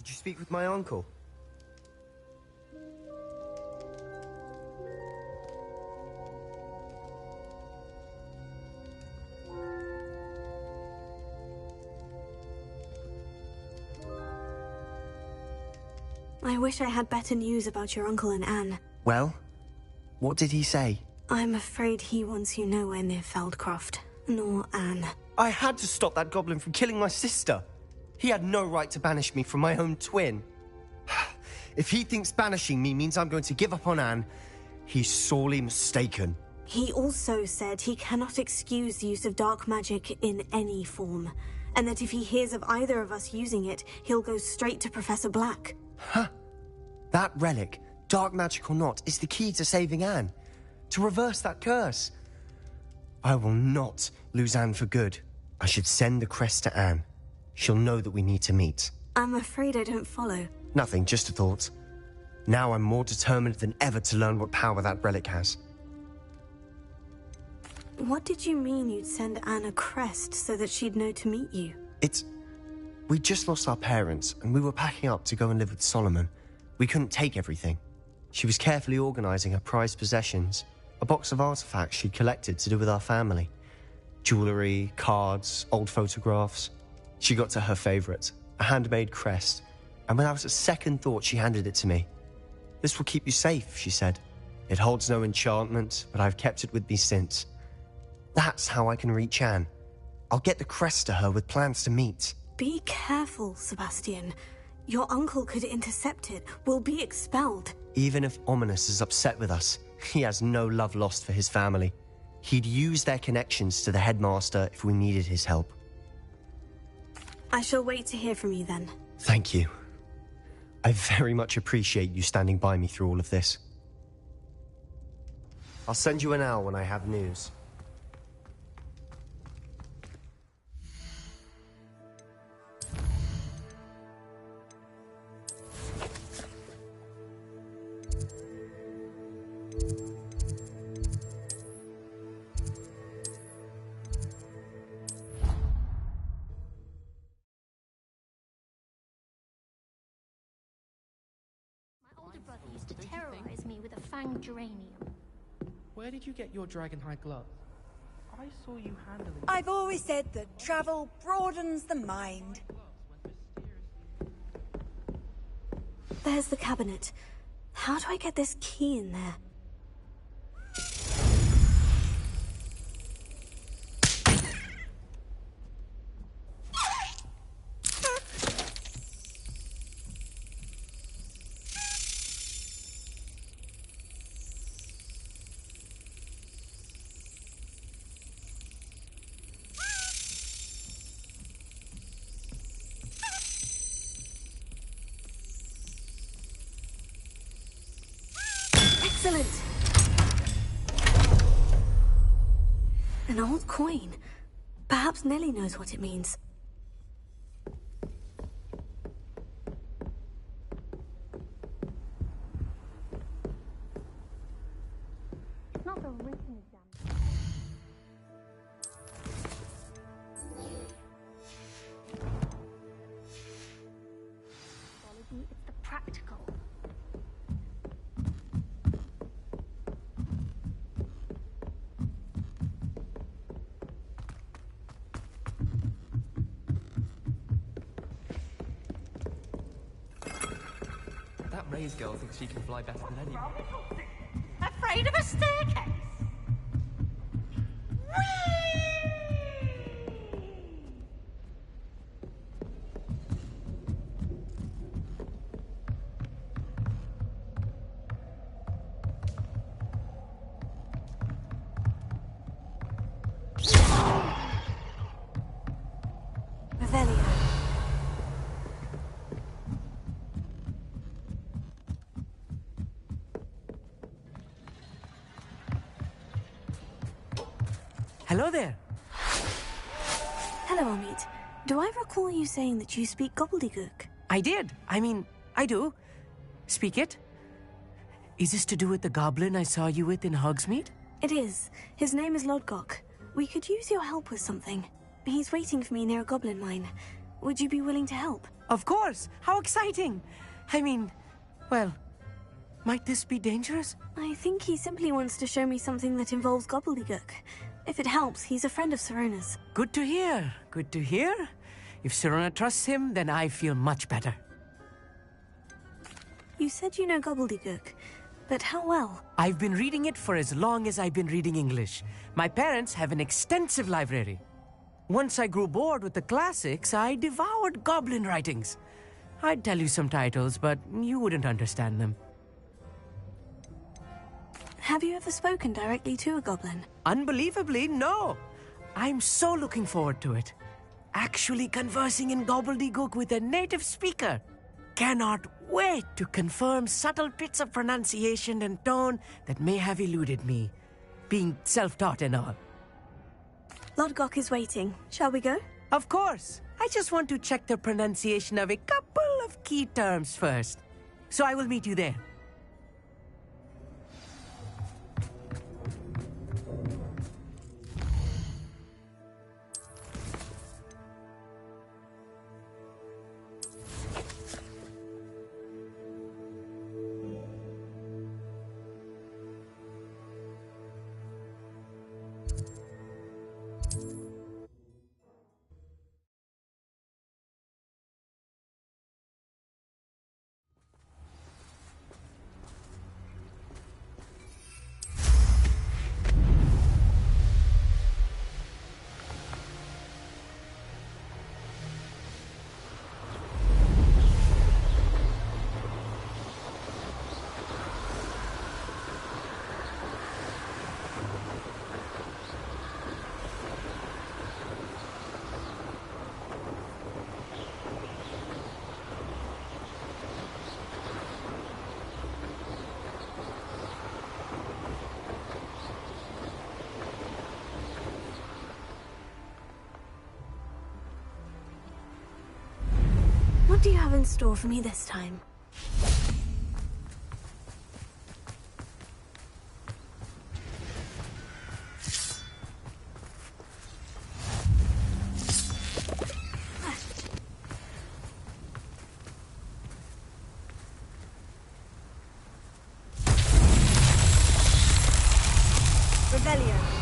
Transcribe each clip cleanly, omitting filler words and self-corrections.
Did you speak with my uncle? I wish I had better news about your uncle and Anne. Well, what did he say? I'm afraid he wants you nowhere near Feldcroft, nor Anne. I had to stop that goblin from killing my sister. He had no right to banish me from my own twin. If he thinks banishing me means I'm going to give up on Anne, he's sorely mistaken. He also said he cannot excuse the use of dark magic in any form, and that if he hears of either of us using it, he'll go straight to Professor Black. Huh? That relic, dark magic or not, is the key to saving Anne. To reverse that curse. I will not lose Anne for good. I should send the crest to Anne. She'll know that we need to meet. I'm afraid I don't follow. Nothing, just a thought. Now I'm more determined than ever to learn what power that relic has. What did you mean you'd send Anne a crest so that she'd know to meet you? We just lost our parents, and we were packing up to go and live with Solomon. We couldn't take everything. She was carefully organizing her prized possessions, a box of artifacts she'd collected to do with our family. Jewelry, cards, old photographs. She got to her favorite, a handmade crest, and without a second thought she handed it to me. "This will keep you safe," she said. "It holds no enchantment, but I've kept it with me since. That's how I can reach Anne. I'll get the crest to her with plans to meet." Be careful, Sebastian. Your uncle could intercept it. We'll be expelled. Even if Ominous is upset with us, he has no love lost for his family. He'd use their connections to the headmaster if we needed his help. I shall wait to hear from you then. Thank you. I very much appreciate you standing by me through all of this. I'll send you an owl when I have news. Terrorize me with a fanged geranium. Where did you get your dragonhide glove? I saw you handling it. I've always said that travel broadens the mind. There's the cabinet. How do I get this key in there? Excellent! An old coin. Perhaps Nellie knows what it means. It's not the written exam. It's the practical. That Ray's girl thinks she can fly better than anyone. Afraid of a staircase? Revelio. Hello there. Hello, Amit. Do I recall you saying that you speak gobbledygook? I did. I do. Speak it. Is this to do with the goblin I saw you with in Hogsmeade? It is. His name is Lodgok. We could use your help with something. He's waiting for me near a goblin mine. Would you be willing to help? Of course! How exciting! I mean, well, might this be dangerous? I think he simply wants to show me something that involves gobbledygook. If it helps, he's a friend of Sirona's. Good to hear. Good to hear. If Sirona trusts him, then I feel much better. You said you know gobbledygook, but how well? I've been reading it for as long as I've been reading English. My parents have an extensive library. Once I grew bored with the classics, I devoured goblin writings. I'd tell you some titles, but you wouldn't understand them. Have you ever spoken directly to a goblin? Unbelievably, no. I'm so looking forward to it. Actually conversing in gobbledygook with a native speaker. Cannot wait to confirm subtle bits of pronunciation and tone that may have eluded me, being self-taught and all. Lodgok is waiting. Shall we go? Of course. I just want to check the pronunciation of a couple of key terms first. So I will meet you there. What do you have in store for me this time? Revelio.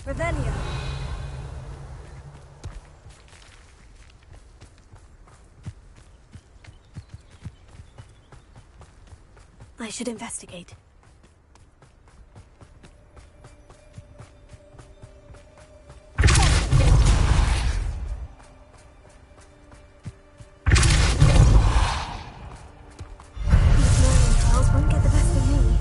Revelio. I should investigate. These learning trials won't get the best of me.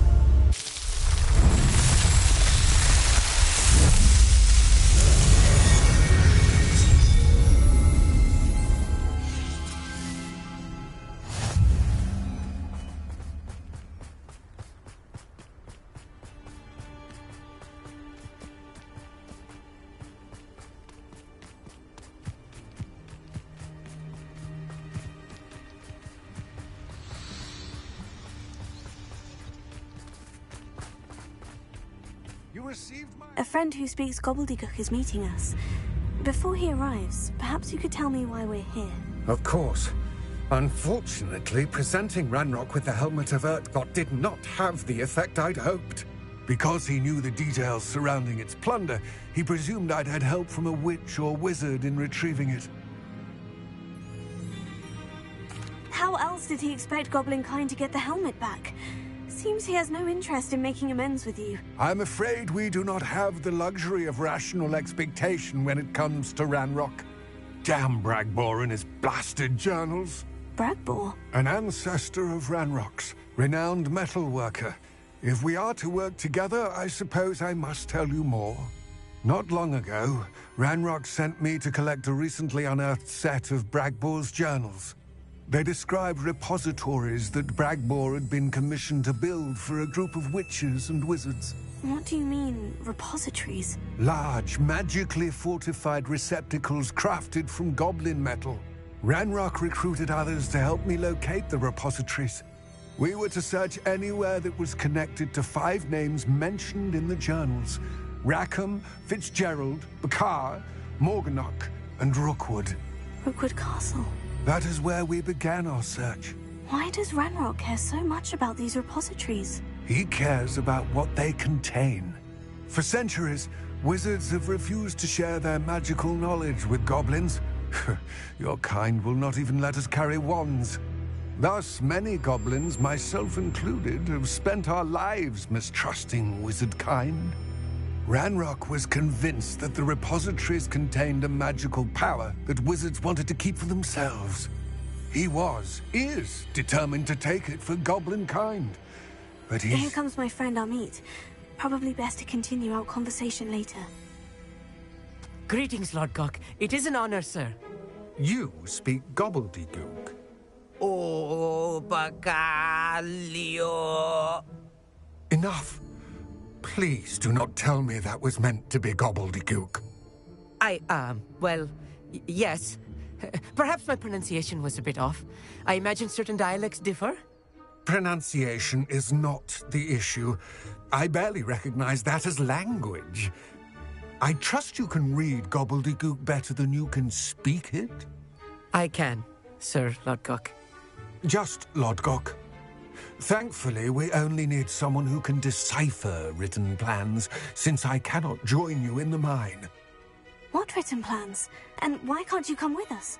A friend who speaks gobbledygook is meeting us. Before he arrives, perhaps you could tell me why we're here. Of course. Unfortunately, presenting Ranrok with the Helmet of Urtkot did not have the effect I'd hoped. Because he knew the details surrounding its plunder, he presumed I'd had help from a witch or wizard in retrieving it. How else did he expect Goblinkind to get the helmet back? Seems he has no interest in making amends with you. I'm afraid we do not have the luxury of rational expectation when it comes to Ranrok. Damn Bragbor and his blasted journals. Bragbor? An ancestor of Ranrok's, renowned metal worker. If we are to work together, I suppose I must tell you more. Not long ago, Ranrok sent me to collect a recently unearthed set of Bragbor's journals. They described repositories that Bragbor had been commissioned to build for a group of witches and wizards. What do you mean, repositories? Large, magically fortified receptacles crafted from goblin metal. Ranrok recruited others to help me locate the repositories. We were to search anywhere that was connected to 5 names mentioned in the journals: Rackham, Fitzgerald, Bakar, Morganach, and Rookwood. Rookwood Castle. That is where we began our search. Why does Ranrok care so much about these repositories? He cares about what they contain. For centuries, wizards have refused to share their magical knowledge with goblins. Your kind will not even let us carry wands. Thus, many goblins, myself included, have spent our lives mistrusting wizard kind. Ranrok was convinced that the repositories contained a magical power that wizards wanted to keep for themselves. He is determined to take it for goblin kind. But Here comes my friend Amit. Probably best to continue our conversation later. Greetings, Lord Gok. It is an honor, sir. You speak gobbledygook. Oh, Bagalio. Enough. Please do not tell me that was meant to be gobbledygook. Yes. Perhaps my pronunciation was a bit off. I imagine certain dialects differ. Pronunciation is not the issue. I barely recognize that as language. I trust you can read gobbledygook better than you can speak it? I can, Sir Lord Gok. Just Lord Gok. Thankfully, we only need someone who can decipher written plans, since I cannot join you in the mine. What written plans? And why can't you come with us?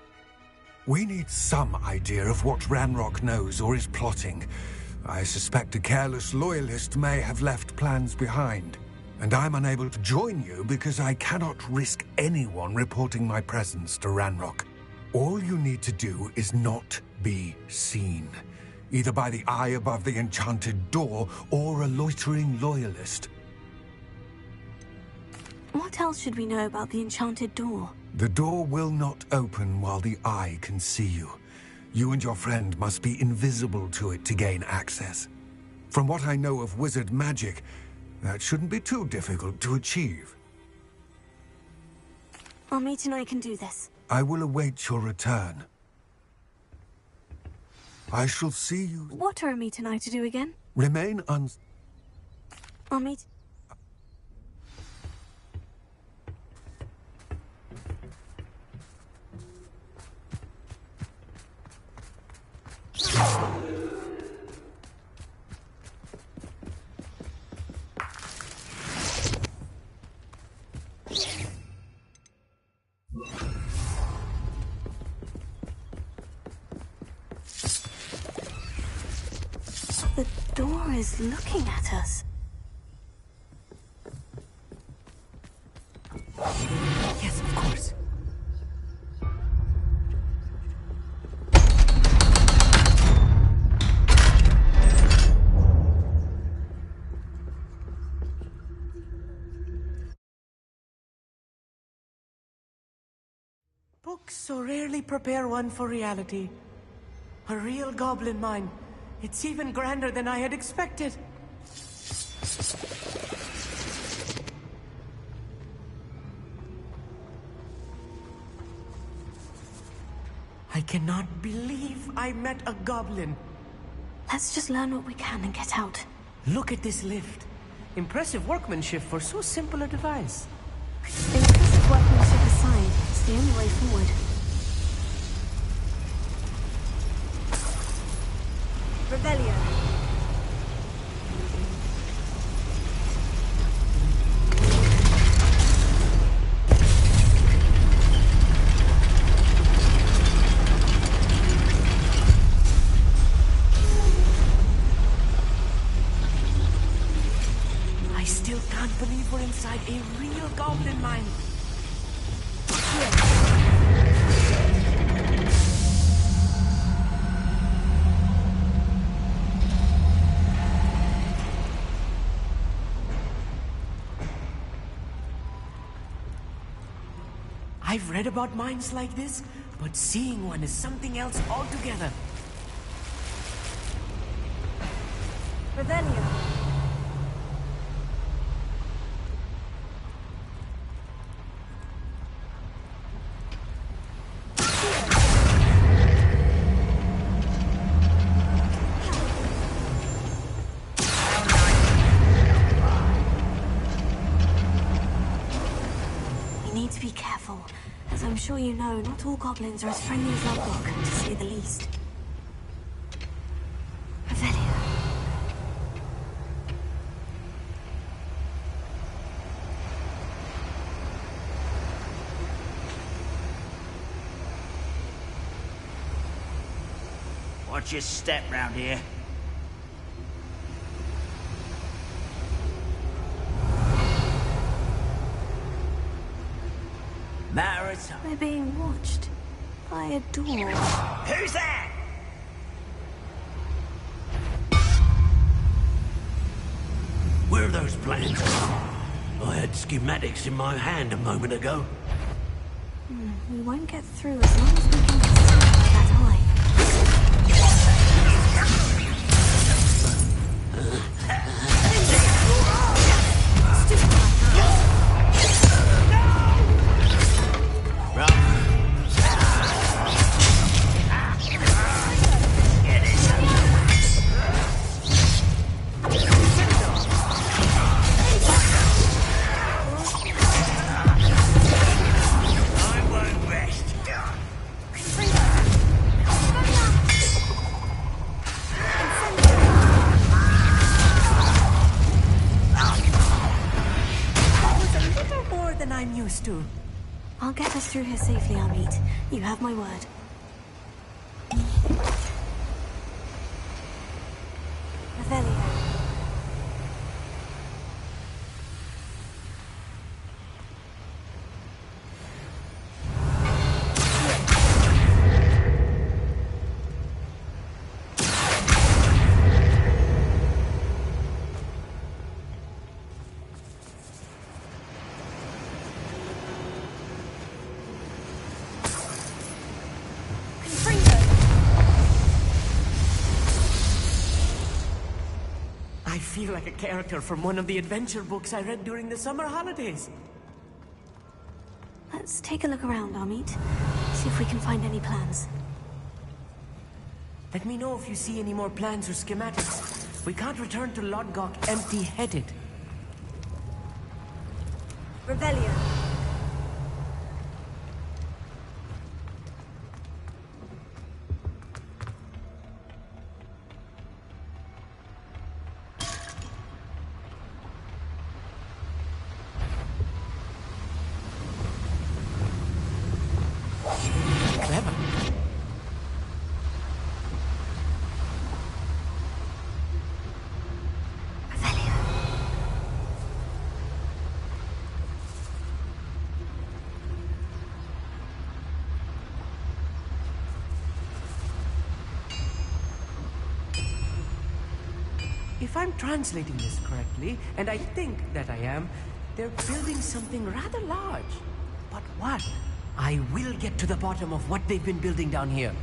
We need some idea of what Ranrok knows or is plotting. I suspect a careless loyalist may have left plans behind. And I'm unable to join you because I cannot risk anyone reporting my presence to Ranrok. All you need to do is not be seen, either by the eye above the enchanted door or a loitering loyalist. What else should we know about the enchanted door? The door will not open while the eye can see you. You and your friend must be invisible to it to gain access. From what I know of wizard magic, that shouldn't be too difficult to achieve. Amit and I can do this. I will await your return. I shall see you... What are Amit and I to do again? Remain Amit... The door is looking at us. Yes, of course. Books so rarely prepare one for reality. A real goblin mine. It's even grander than I had expected. I cannot believe I met a goblin. Let's just learn what we can and get out. Look at this lift. Impressive workmanship for so simple a device. Impressive workmanship aside, it's the only way forward. Revelio. I still can't believe we're inside a real goblin mine. I've read about mines like this, but seeing one is something else altogether. Revelio. To be careful. As I'm sure you know, not all goblins are as friendly as Ranrok, to say the least. Revelio. Watch your step round here. Matter of time. We're being watched by a door. Who's that? Where are those plans? I had schematics in my hand a moment ago. We won't get through as long as we can see that eye. I'll get us through here safely, Amit. You have my word. Revelio. I feel like a character from one of the adventure books I read during the summer holidays. Let's take a look around, Amit. See if we can find any plans. Let me know if you see any more plans or schematics. We can't return to Lodgok empty-headed. Revelio. Clever. If I'm translating this correctly, and I think that I am, they're building something rather large. But what? I will get to the bottom of what they've been building down here.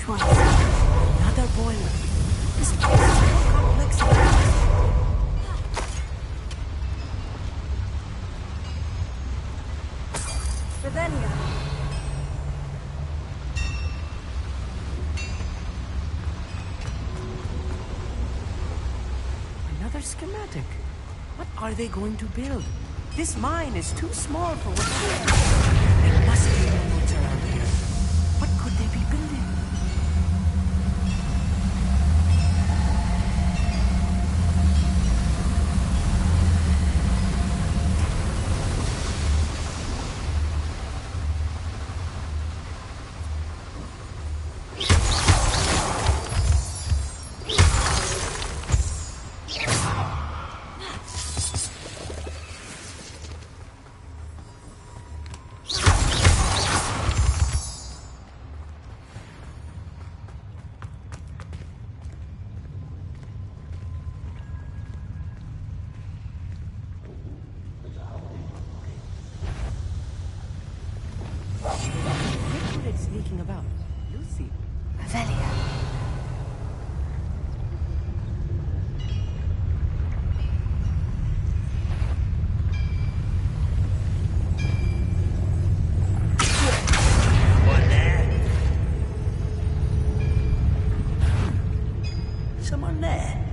twice. Another boiler. This place is more complex than I Revelia. Another schematic. What are they going to build? This mine is too small for what they are. There must be roads around here. What could they be building? Sneaking about. Lucy. Revelia. What there? Someone there?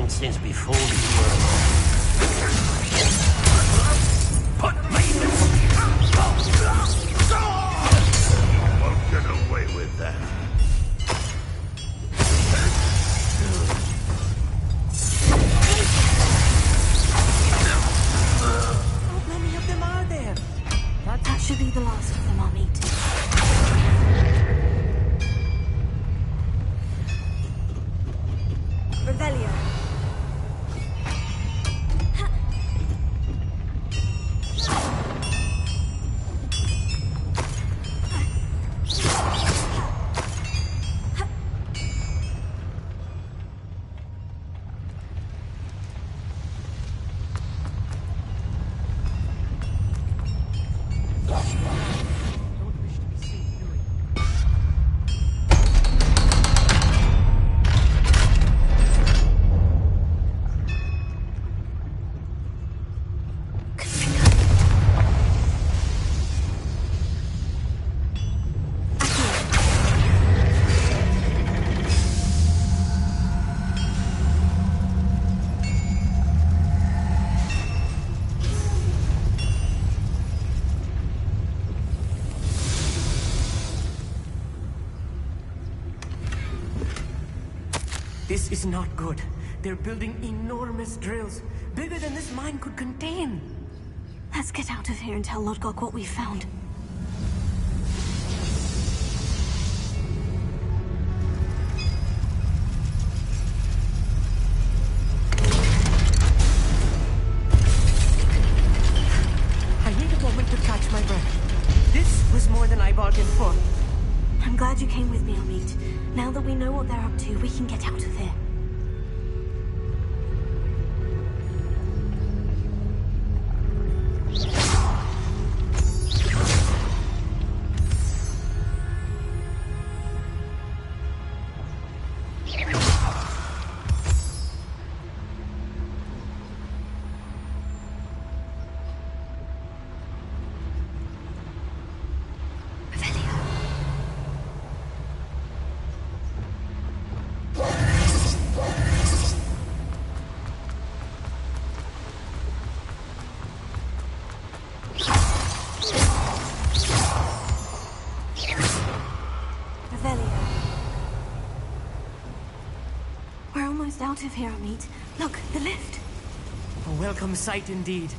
Since before the world. Put me in. You won't get away with that. How many of them are there? That should be the last of them I'll meet. Revelia. This is not good. They're building enormous drills, bigger than this mine could contain. Let's get out of here and tell Lodgok what we found. I need a moment to catch my breath. This was more than I bargained for. I'm glad you came with me, Amit. Now that we know what they're up to, we can get out of here. Out of here, Amit. Look, the lift. A welcome sight indeed.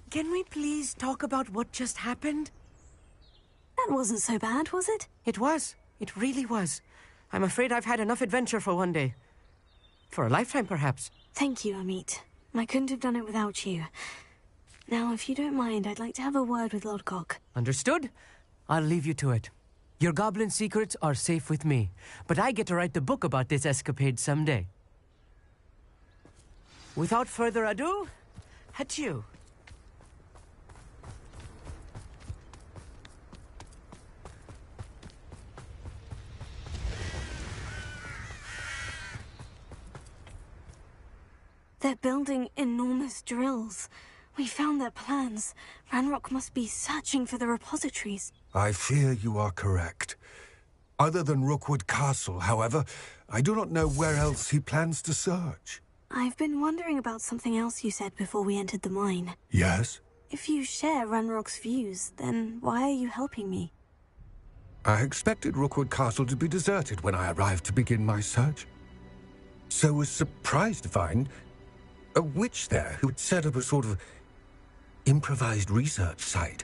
Can we please talk about what just happened? That wasn't so bad, was it? It was. It really was. I'm afraid I've had enough adventure for one day. For a lifetime, perhaps. Thank you, Amit. I couldn't have done it without you. Now, if you don't mind, I'd like to have a word with Lodgok. Understood? I'll leave you to it. Your goblin secrets are safe with me, but I get to write the book about this escapade someday. Without further ado, adieu. They're building enormous drills. We found their plans. Ranrok must be searching for the repositories. I fear you are correct. Other than Rockwood Castle, however, I do not know where else he plans to search. I've been wondering about something else you said before we entered the mine. Yes? If you share Ranrock's views, then why are you helping me? I expected Rockwood Castle to be deserted when I arrived to begin my search. So was surprised to find a witch there who had set up a sort of improvised research site.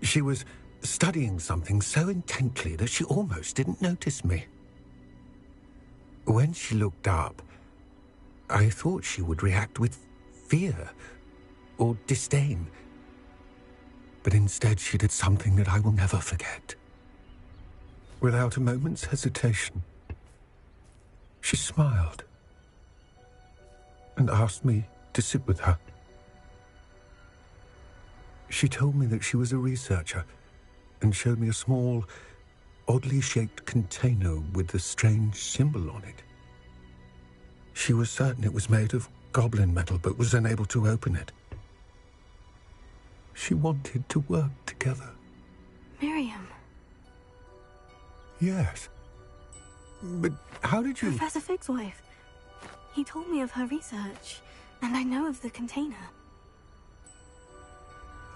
She was studying something so intently that she almost didn't notice me. When she looked up, I thought she would react with fear or disdain. But instead she did something that I will never forget. Without a moment's hesitation, she smiled and asked me to sit with her. She told me that she was a researcher and showed me a small, oddly shaped container with a strange symbol on it. She was certain it was made of goblin metal, but was unable to open it. She wanted to work together. Miriam. Yes. But how did you... Professor Fig's wife. He told me of her research, and I know of the container.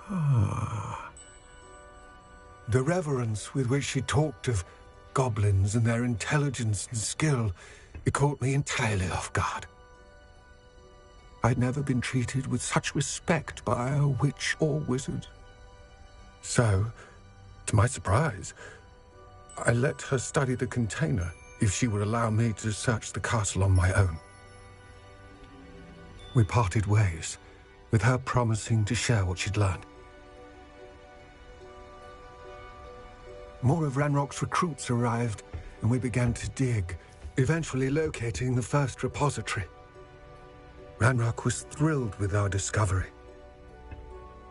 Ah. The reverence with which she talked of goblins and their intelligence and skill, it caught me entirely off guard. I'd never been treated with such respect by a witch or wizard. So, to my surprise, I let her study the container if she would allow me to search the castle on my own. We parted ways, with her promising to share what she'd learned. More of Ranrock's recruits arrived, and we began to dig, eventually locating the first repository. Ranrok was thrilled with our discovery,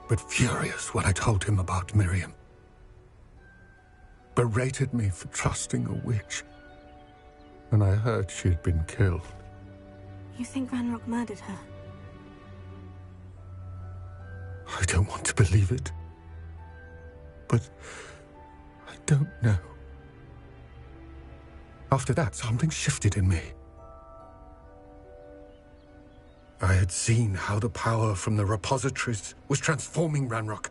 but furious when I told him about Miriam. Berated me for trusting a witch, and I heard she had been killed. You think Ranrok murdered her? I don't want to believe it. but I don't know. After that, something shifted in me. I had seen how the power from the repositories was transforming Ranrok,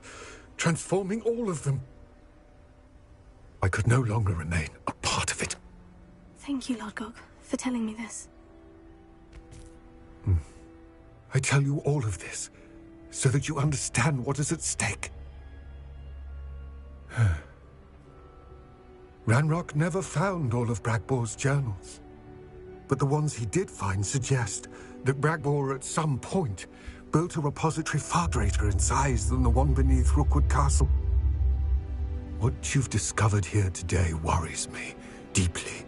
transforming all of them. I could no longer remain a part of it. Thank you, Lord Gog, for telling me this. I tell you all of this so that you understand what is at stake. Ranrok never found all of Bragbor's journals, but the ones he did find suggest that Bragbor at some point built a repository far greater in size than the one beneath Rockwood Castle. What you've discovered here today worries me deeply.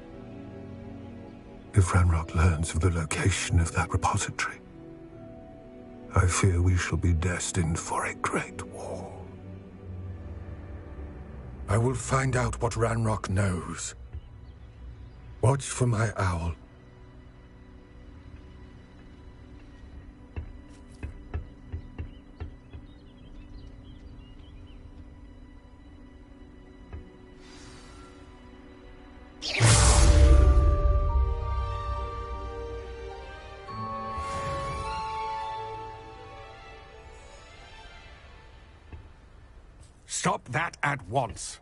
If Ranrok learns of the location of that repository, I fear we shall be destined for a great war. I will find out what Ranrok knows. Watch for my owl. Stop that at once.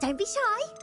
Don't be shy.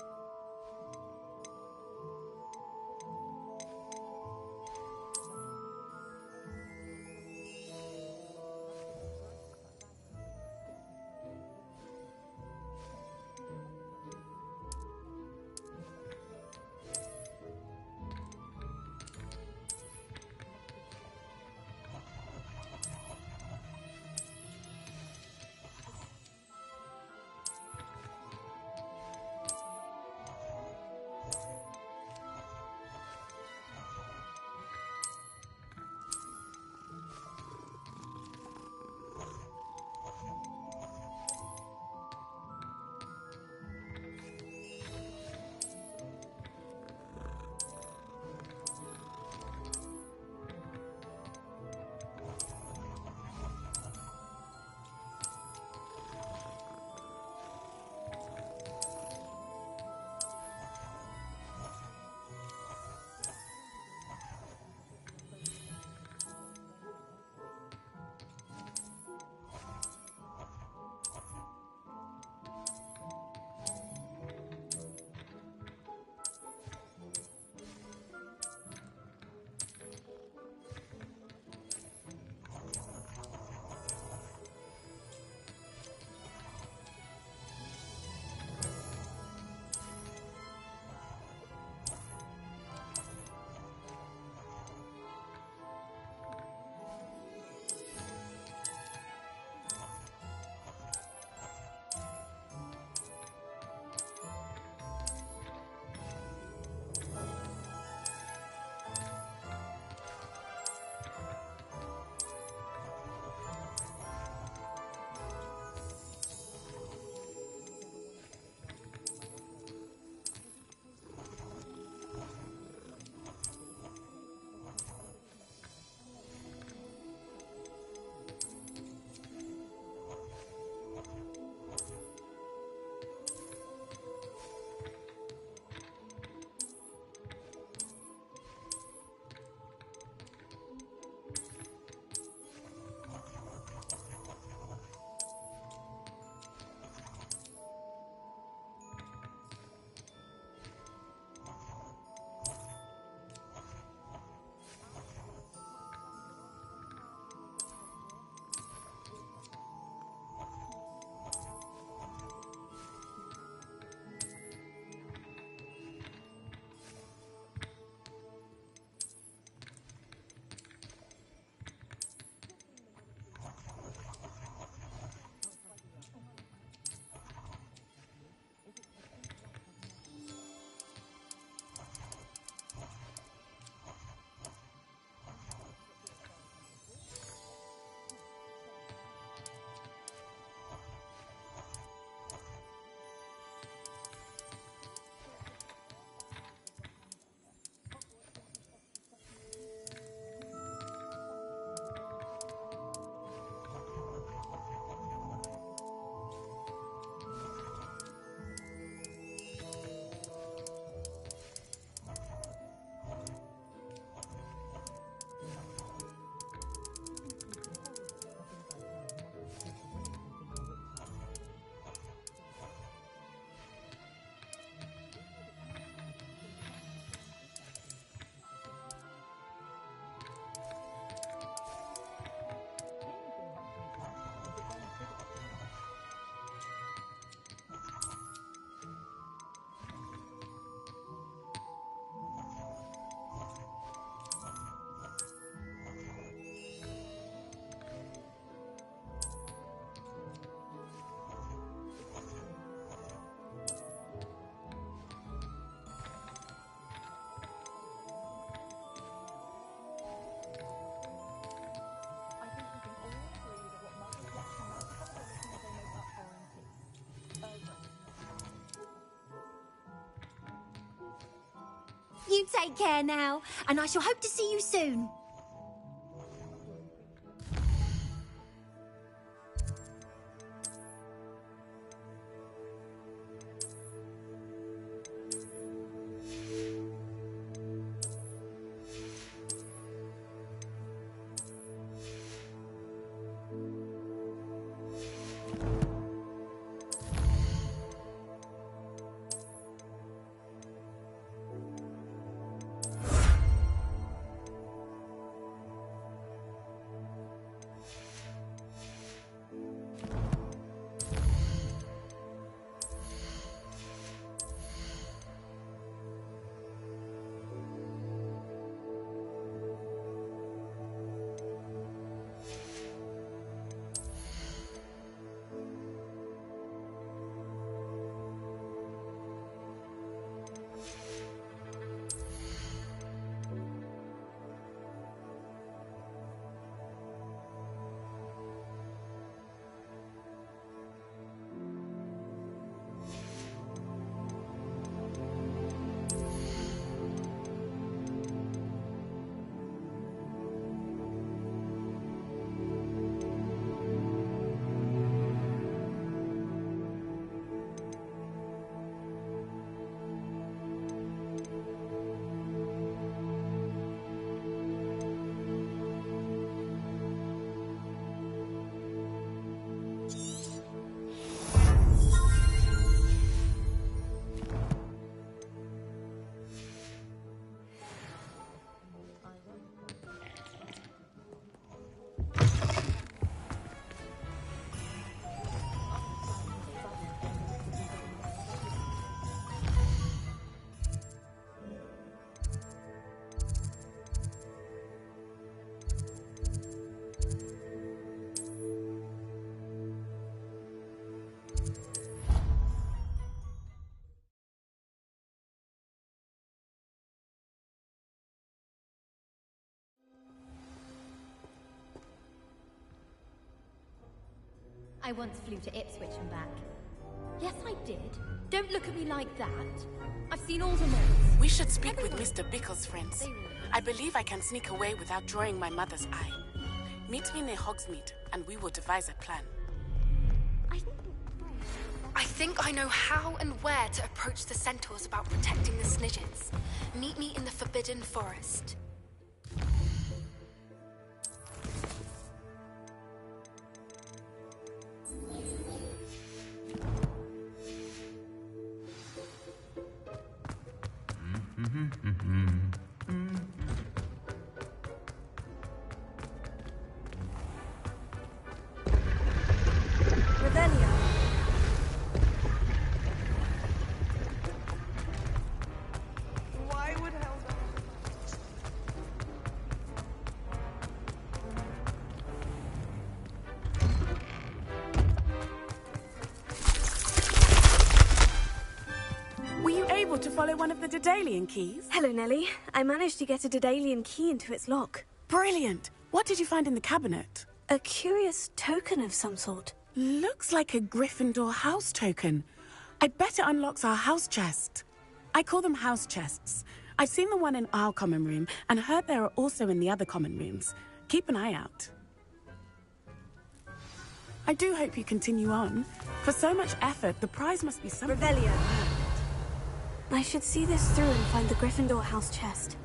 You take care now, and I shall hope to see you soon. I once flew to Ipswich and back. Yes, I did. Don't look at me like that. I've seen all the malls. We should speak with Mr. Bickle's friends. I believe I can sneak away without drawing my mother's eye. Meet me near Hogsmeade, and we will devise a plan. I think I know how and where to approach the centaurs about protecting the Snidgets. Meet me in the Forbidden Forest. Revelio. Why would Helga... Were you able to follow one of the Daedalian keys? Hello, Nellie. I managed to get a Daedalian key into its lock. Brilliant! What did you find in the cabinet? A curious token of some sort. Looks like a Gryffindor house token. I bet it unlocks our house chest. I call them house chests. I've seen the one in our common room and heard there are also in the other common rooms. Keep an eye out. I do hope you continue on. For so much effort, the prize must be something. Revelio. I should see this through and find the Gryffindor house chest.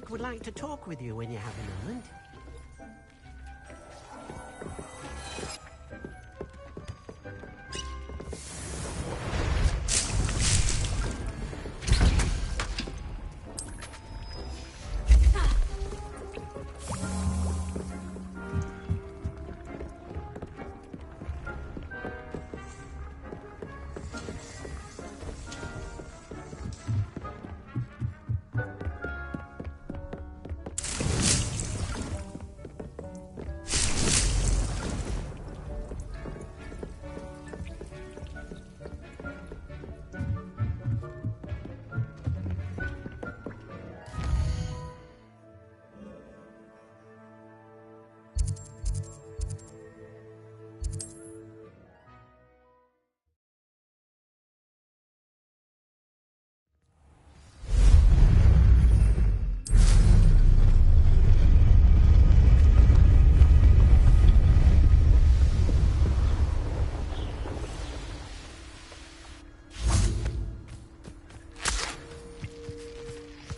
think would like to talk with you when you have a moment.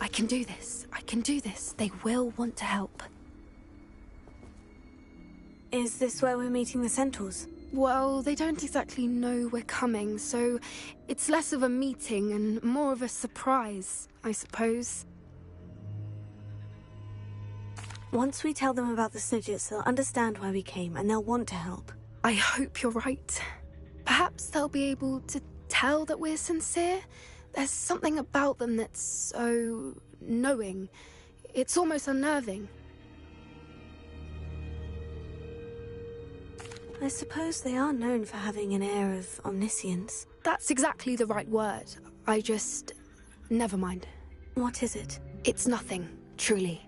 I can do this. I can do this. They will want to help. Is this where we're meeting the Centaurs? Well, they don't exactly know we're coming, so it's less of a meeting and more of a surprise, I suppose. Once we tell them about the Snidgets, they'll understand why we came and they'll want to help. I hope you're right. Perhaps they'll be able to tell that we're sincere. There's something about them that's so knowing. It's almost unnerving. I suppose they are known for having an air of omniscience. That's exactly the right word. I just... never mind. What is it? It's nothing, truly.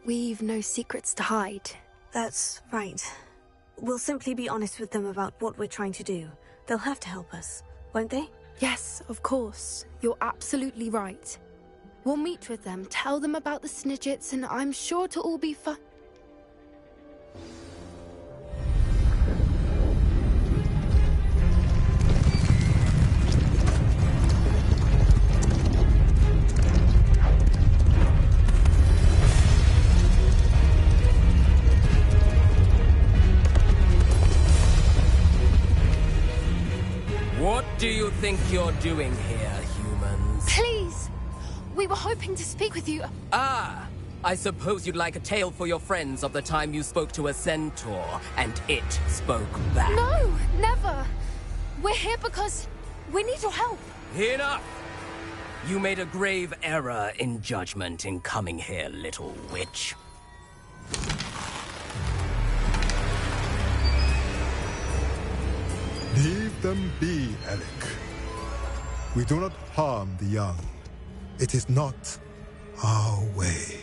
We've no secrets to hide. That's right. We'll simply be honest with them about what we're trying to do. They'll have to help us, won't they? Yes, of course. You're absolutely right. We'll meet with them, tell them about the Snidgets, and I'm sure to all be fun. What do you think you're doing here, humans? Please! We were hoping to speak with you. Ah! I suppose you'd like a tale for your friends of the time you spoke to a centaur, and it spoke back. No! Never! We're here because we need your help. Enough! You made a grave error in judgment in coming here, little witch. Leave them be, Alec. We do not harm the young. It is not our way.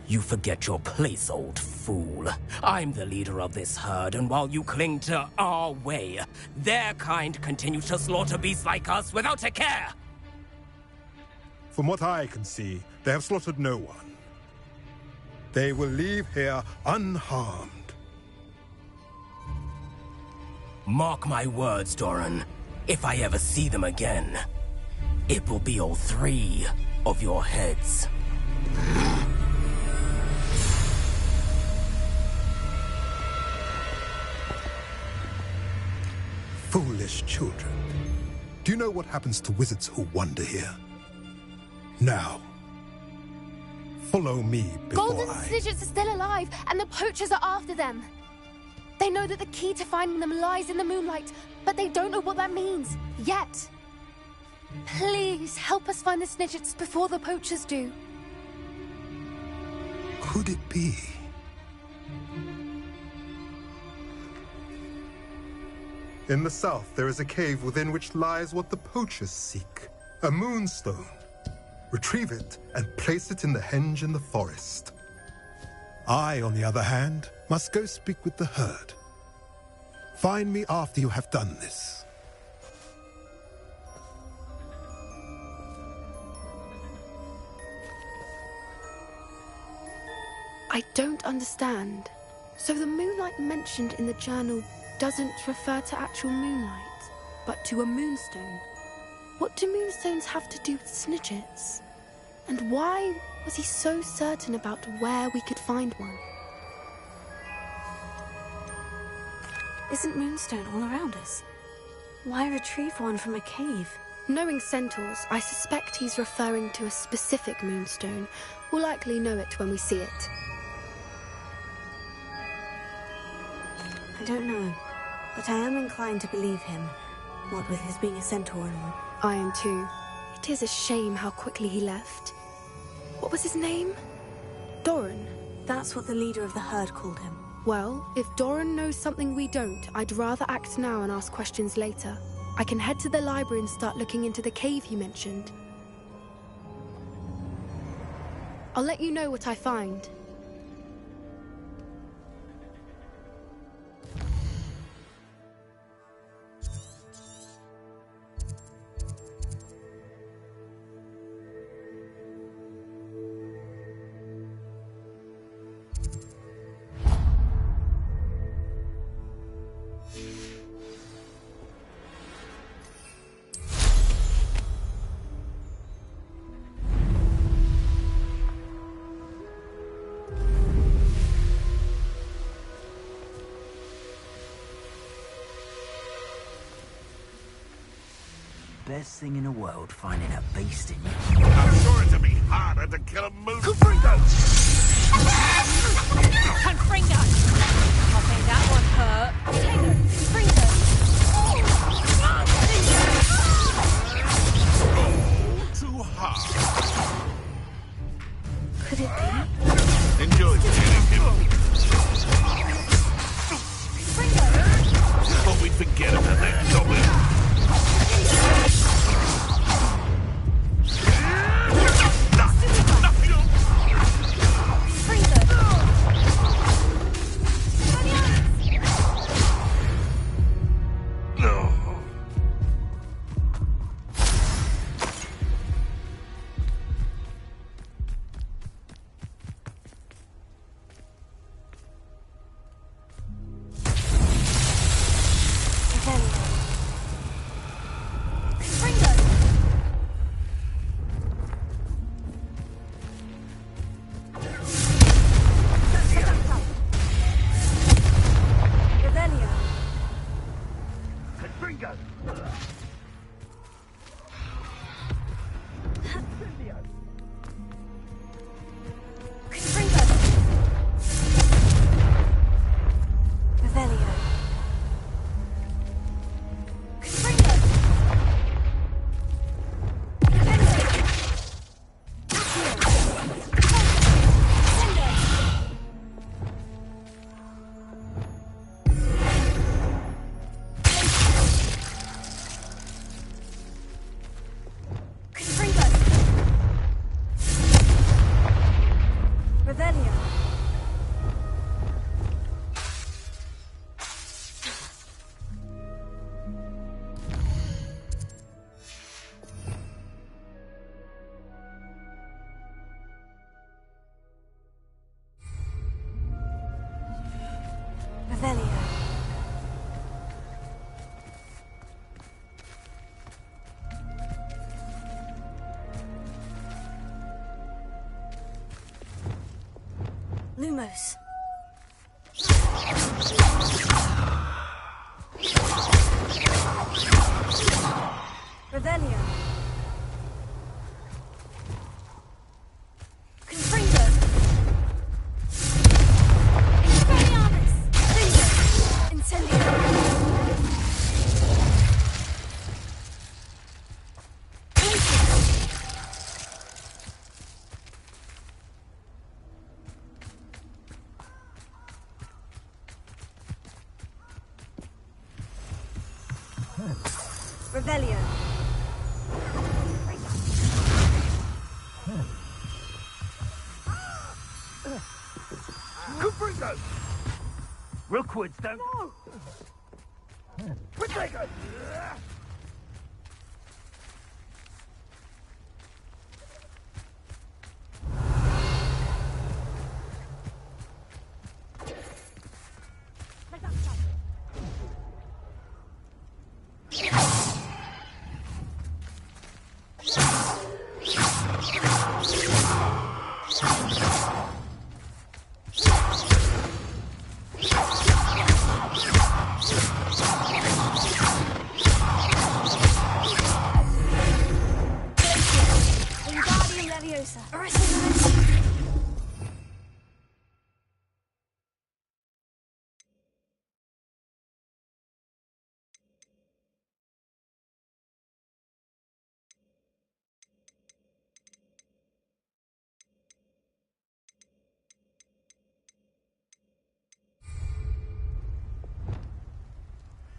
You forget your place, old fool. I'm the leader of this herd, and while you cling to our way, their kind continue to slaughter beasts like us without a care! From what I can see, they have slaughtered no one. They will leave here unharmed. Mark my words, Doran. If I ever see them again, it will be all 3 of your heads. Foolish children. Do you know what happens to wizards who wander here? Now, follow me before Golden Snidgets are still alive, and the poachers are after them. They know that the key to finding them lies in the moonlight, but they don't know what that means, yet. Please, help us find the Snidgets before the poachers do. Could it be? In the south, there is a cave within which lies what the poachers seek. A moonstone. Retrieve it and place it in the henge in the forest. I, on the other hand, must go speak with the herd. Find me after you have done this. I don't understand. So the moonlight mentioned in the journal doesn't refer to actual moonlight, but to a moonstone. What do moonstones have to do with snitches? And why was he so certain about where we could find one? Isn't moonstone all around us? Why retrieve one from a cave? Knowing centaurs, I suspect he's referring to a specific moonstone. We'll likely know it when we see it. I don't know, but I am inclined to believe him, what with his being a centaur and all. I am too. It is a shame how quickly he left. What was his name? Doran. That's what the leader of the herd called him. Well, if Doran knows something we don't, I'd rather act now and ask questions later. I can head to the library and start looking into the cave you mentioned. I'll let you know what I find. Best thing in the world, finding a beast in you. I'm sure it'd be harder to kill a moose. Confringo! I think that one hurt. Confringo! Too hard. Could it be? Enjoy killing him. Thought we'd forget about that goblin. Lumos. Revelio. Confringo. Expelliarmus. Incendio. Revelio. Confringo! Rockwoods don't... No! Protego!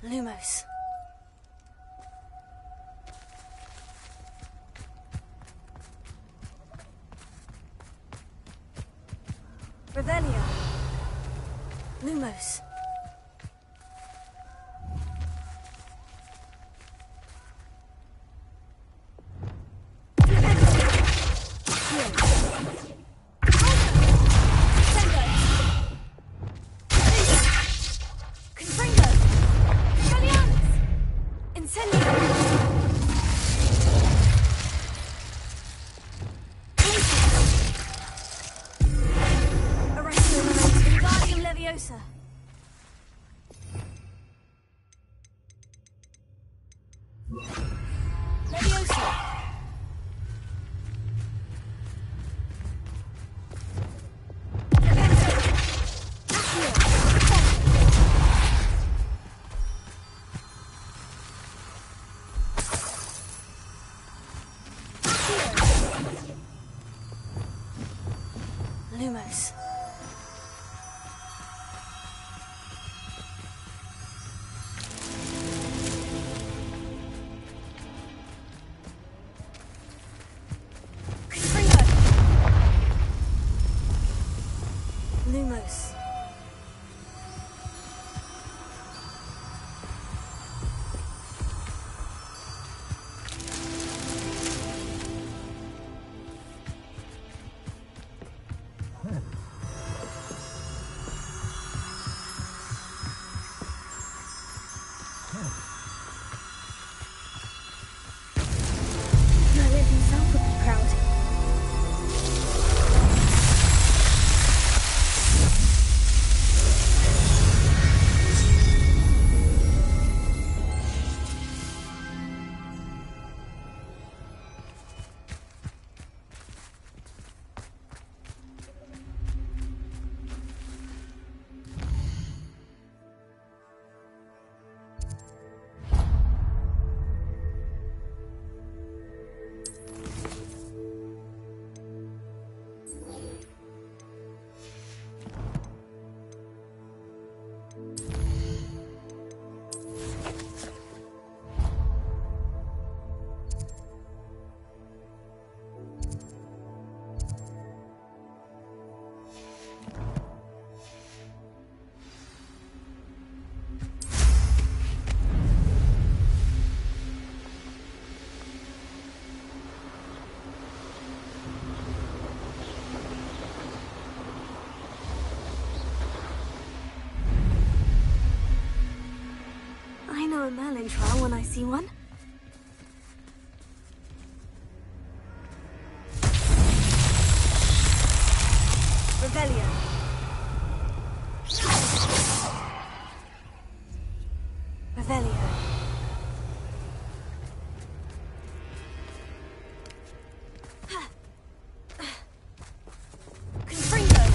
Lumos. Revelio. Lumos. Lumos. Lumos. Merlin himself would be proud. I know a Merlin trial when I see one. Revelio. Revelio. Confringo.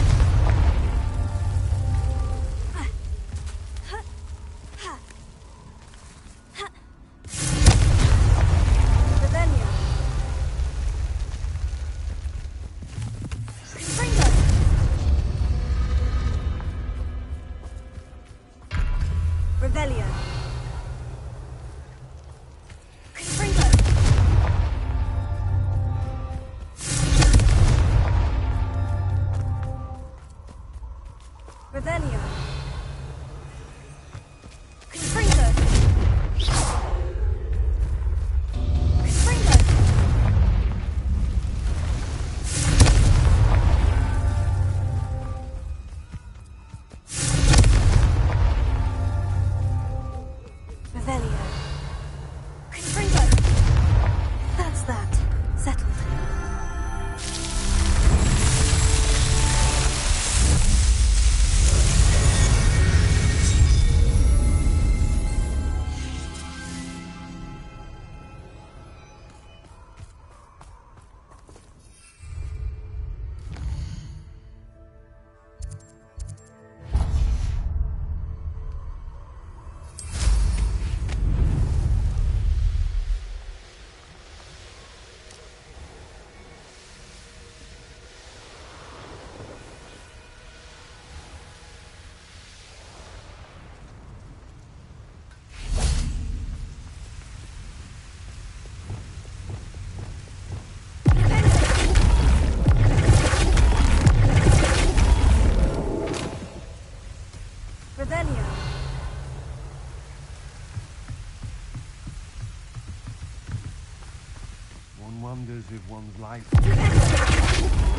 One wonders if one's life...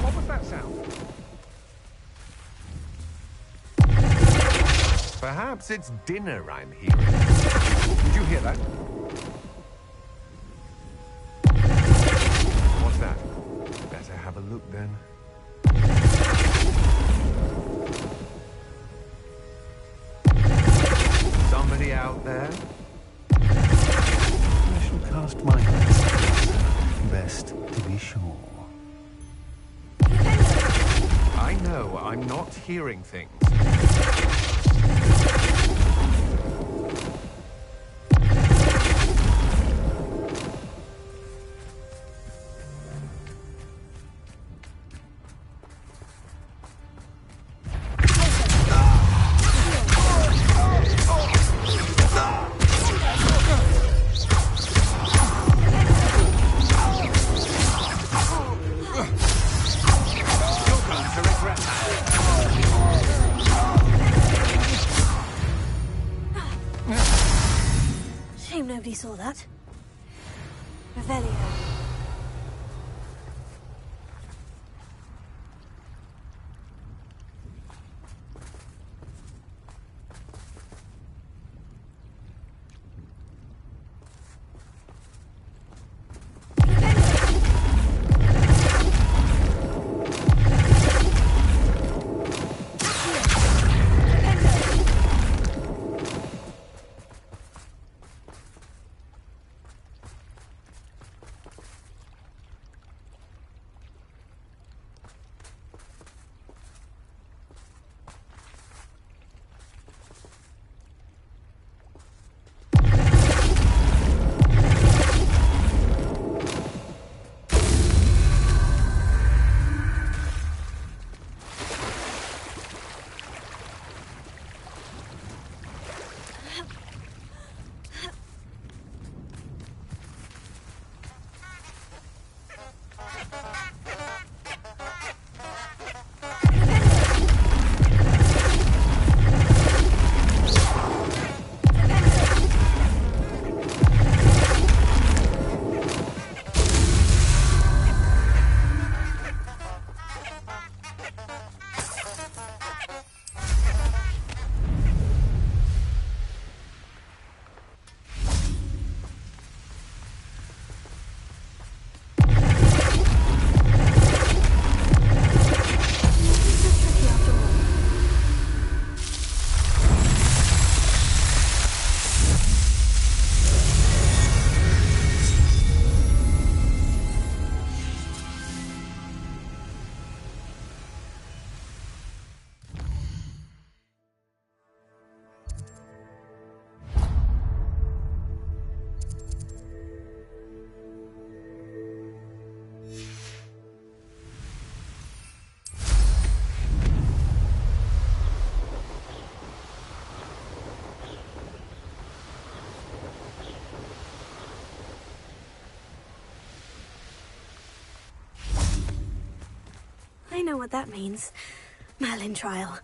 What was that sound? Perhaps it's dinner I'm hearing. Did you hear that? What's that? Better have a look then. Somebody out there? I shall cast my eyes. Best to be sure. I know, I'm not hearing things. Shame nobody saw that. Revelio. I know what that means. Merlin trial.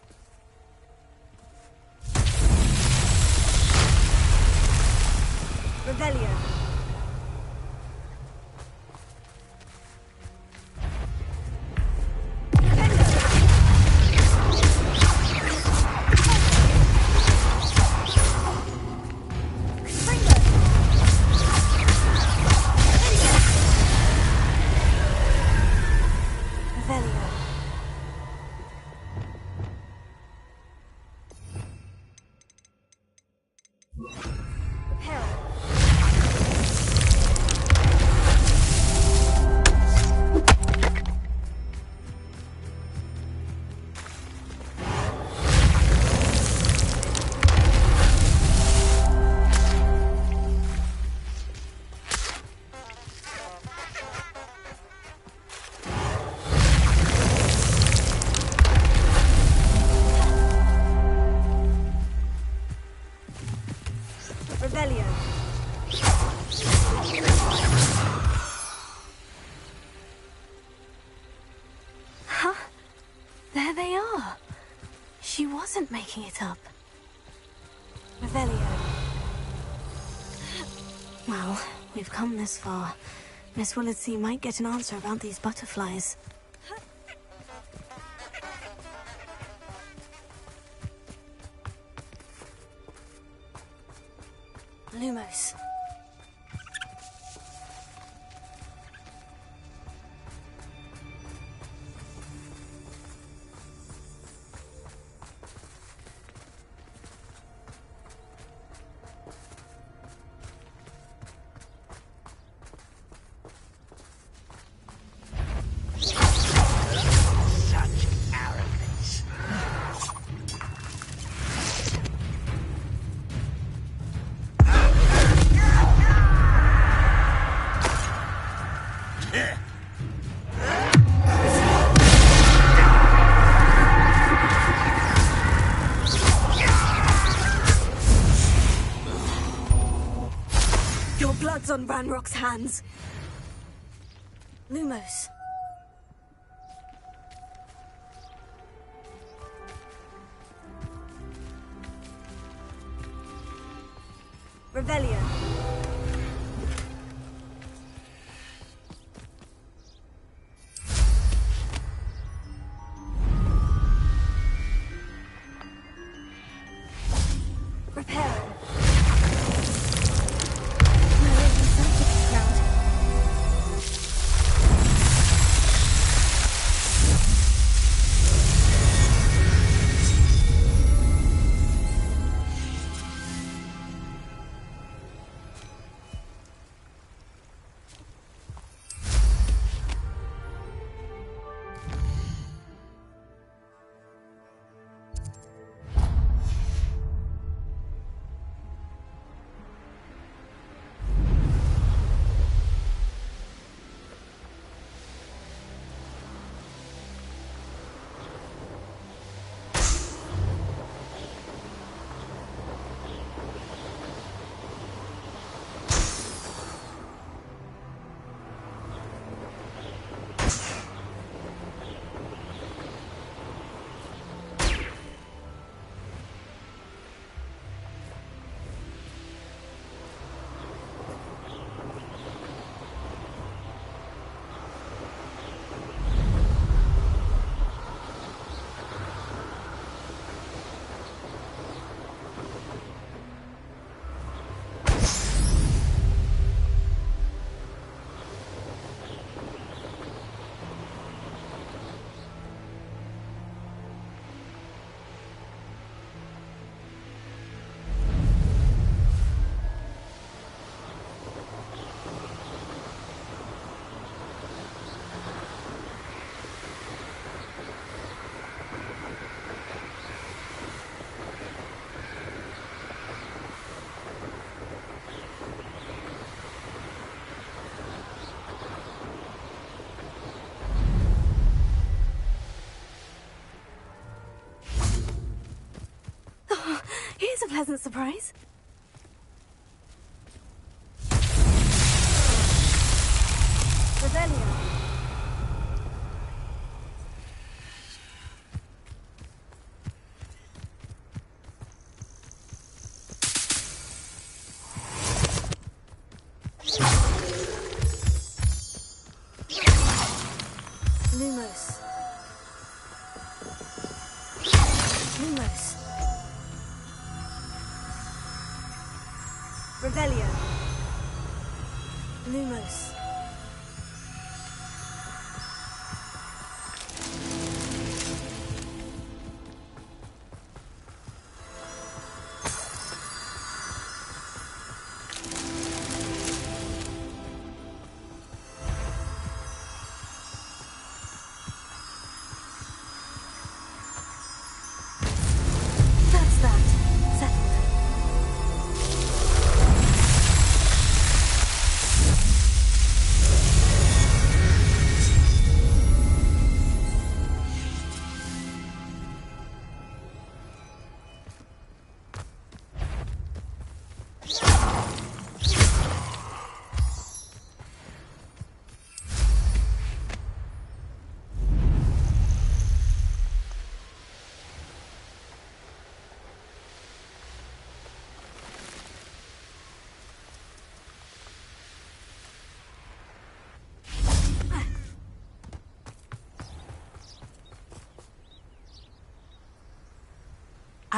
Revelio. Huh? There they are. She wasn't making it up. Revelio. Well, we've come this far. Miss Willardsea might get an answer about these butterflies. Lumos. On Ranrock's hands. Lumos. Revelio. Reparo. Here's a pleasant surprise. Revelio. Lumos. Lumos. Revelio. Lumos. That's that. Settled.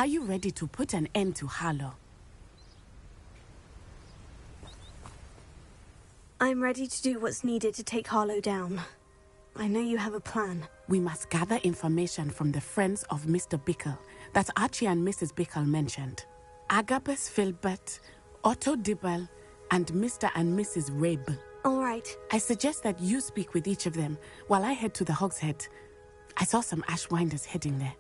Are you ready to put an end to Harlow? I'm ready to do what's needed to take Harlow down. I know you have a plan. We must gather information from the friends of Mr. Bickle that Archie and Mrs. Bickle mentioned. Agabus Filbert, Otto Dibble, and Mr. and Mrs. Rabe. All right. I suggest that you speak with each of them while I head to the Hogshead. I saw some Ashwinders heading there.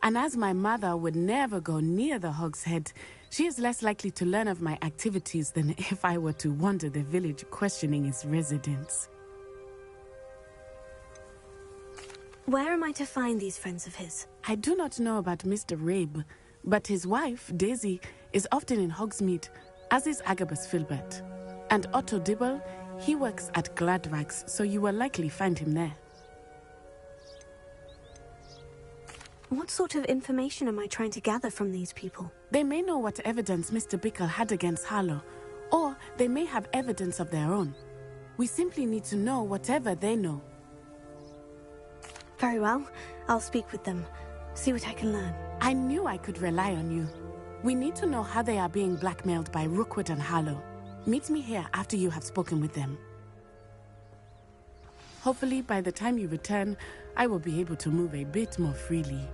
And as my mother would never go near the Hogshead, she is less likely to learn of my activities than if I were to wander the village questioning its residents. Where am I to find these friends of his? I do not know about Mr. Rabe, but his wife, Daisy, is often in Hogsmeade, as is Agabus Filbert. And Otto Dibble, he works at Gladrags, so you will likely find him there. What sort of information am I trying to gather from these people? They may know what evidence Mr. Bickle had against Harlow, or they may have evidence of their own. We simply need to know whatever they know. Very well. I'll speak with them. See what I can learn. I knew I could rely on you. We need to know how they are being blackmailed by Rookwood and Harlow. Meet me here after you have spoken with them. Hopefully, by the time you return, I will be able to move a bit more freely.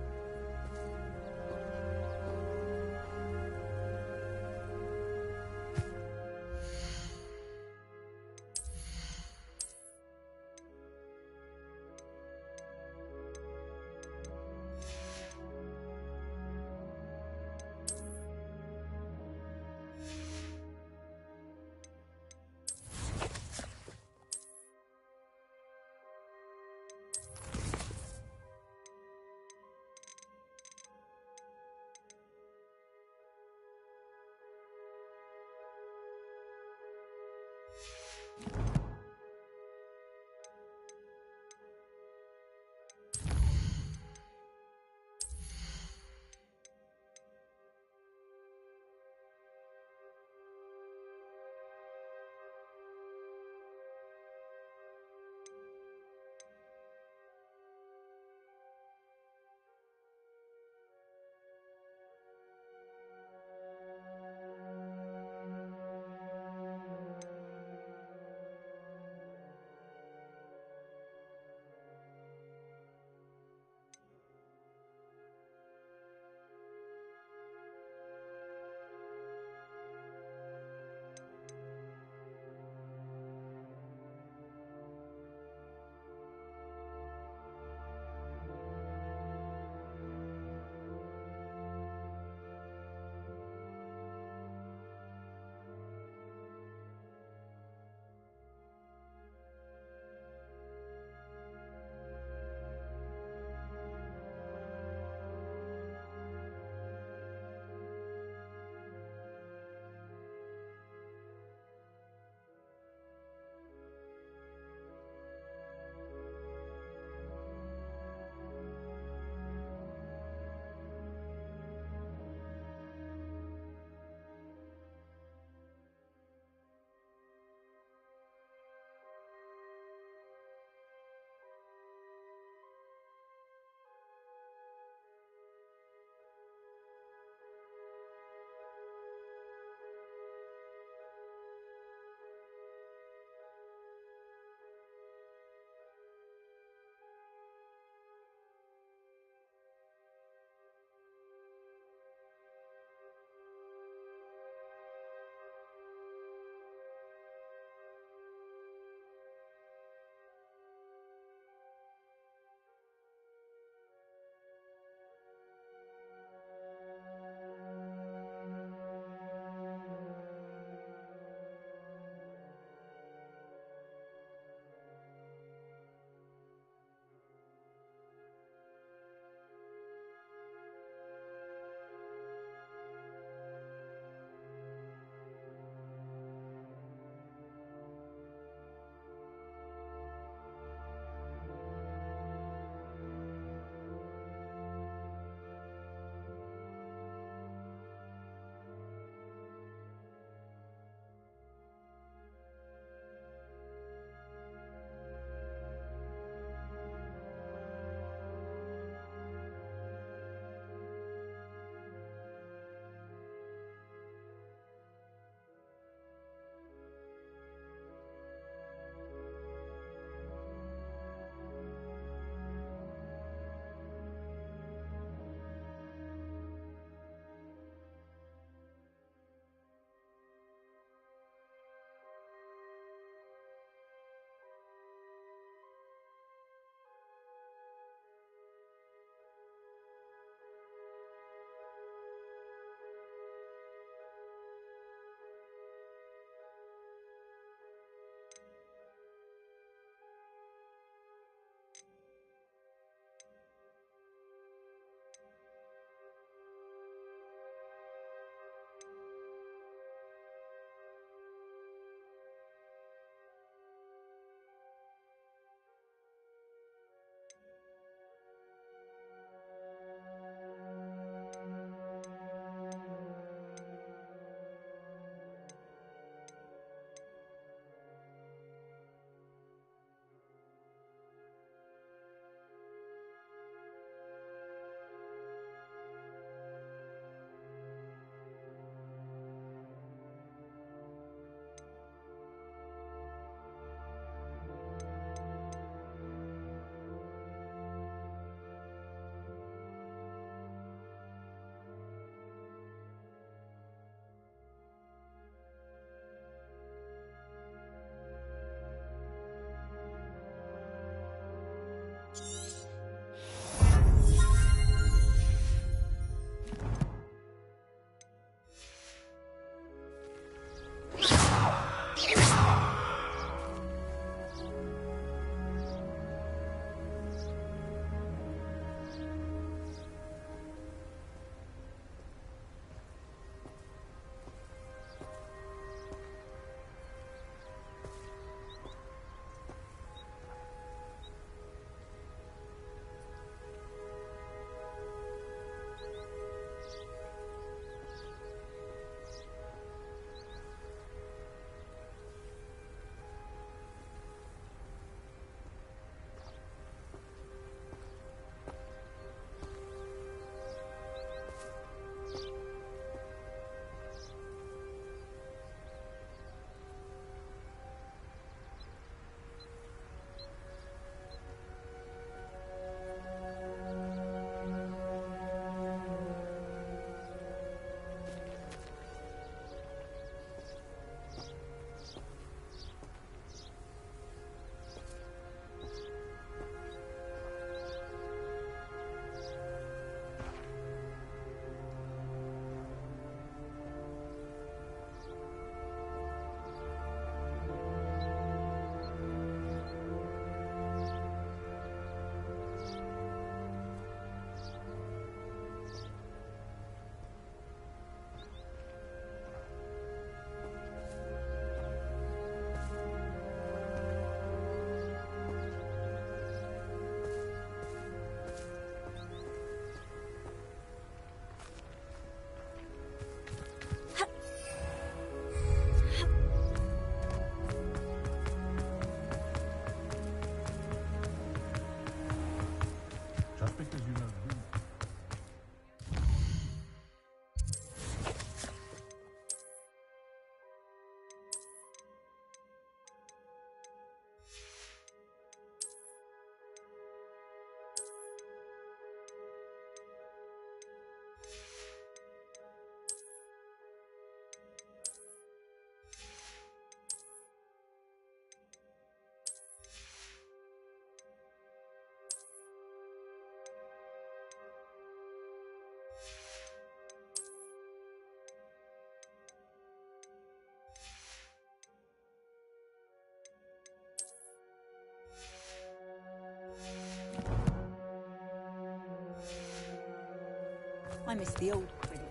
I miss the old credit.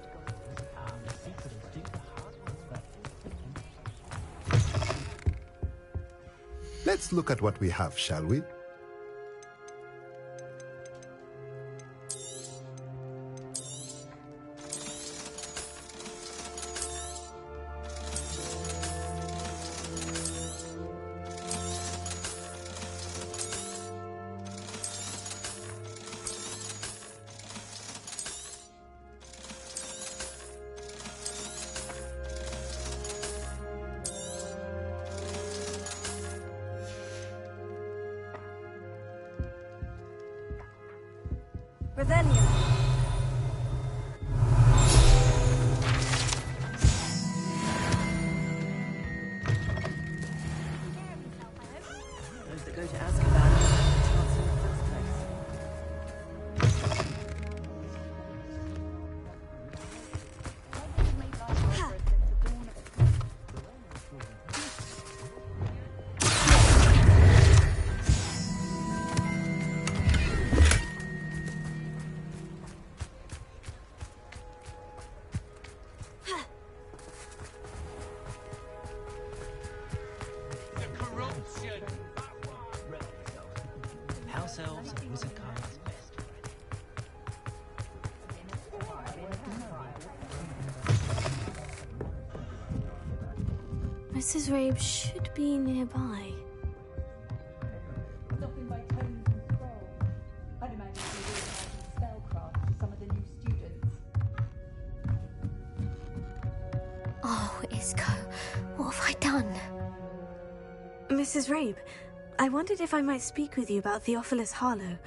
Let's look at what we have, shall we? Revelio. Those that go to Azkaban have a chance in the first place. House elves and wizard kind's best Mrs. Rabe should be nearby. Stopping by tomes and scrolls. I'd imagine she's organizing spellcraft for some of the new students. Oh, Isco, what have I done? Mrs. Rabe, I wondered if I might speak with you about Theophilus Harlow.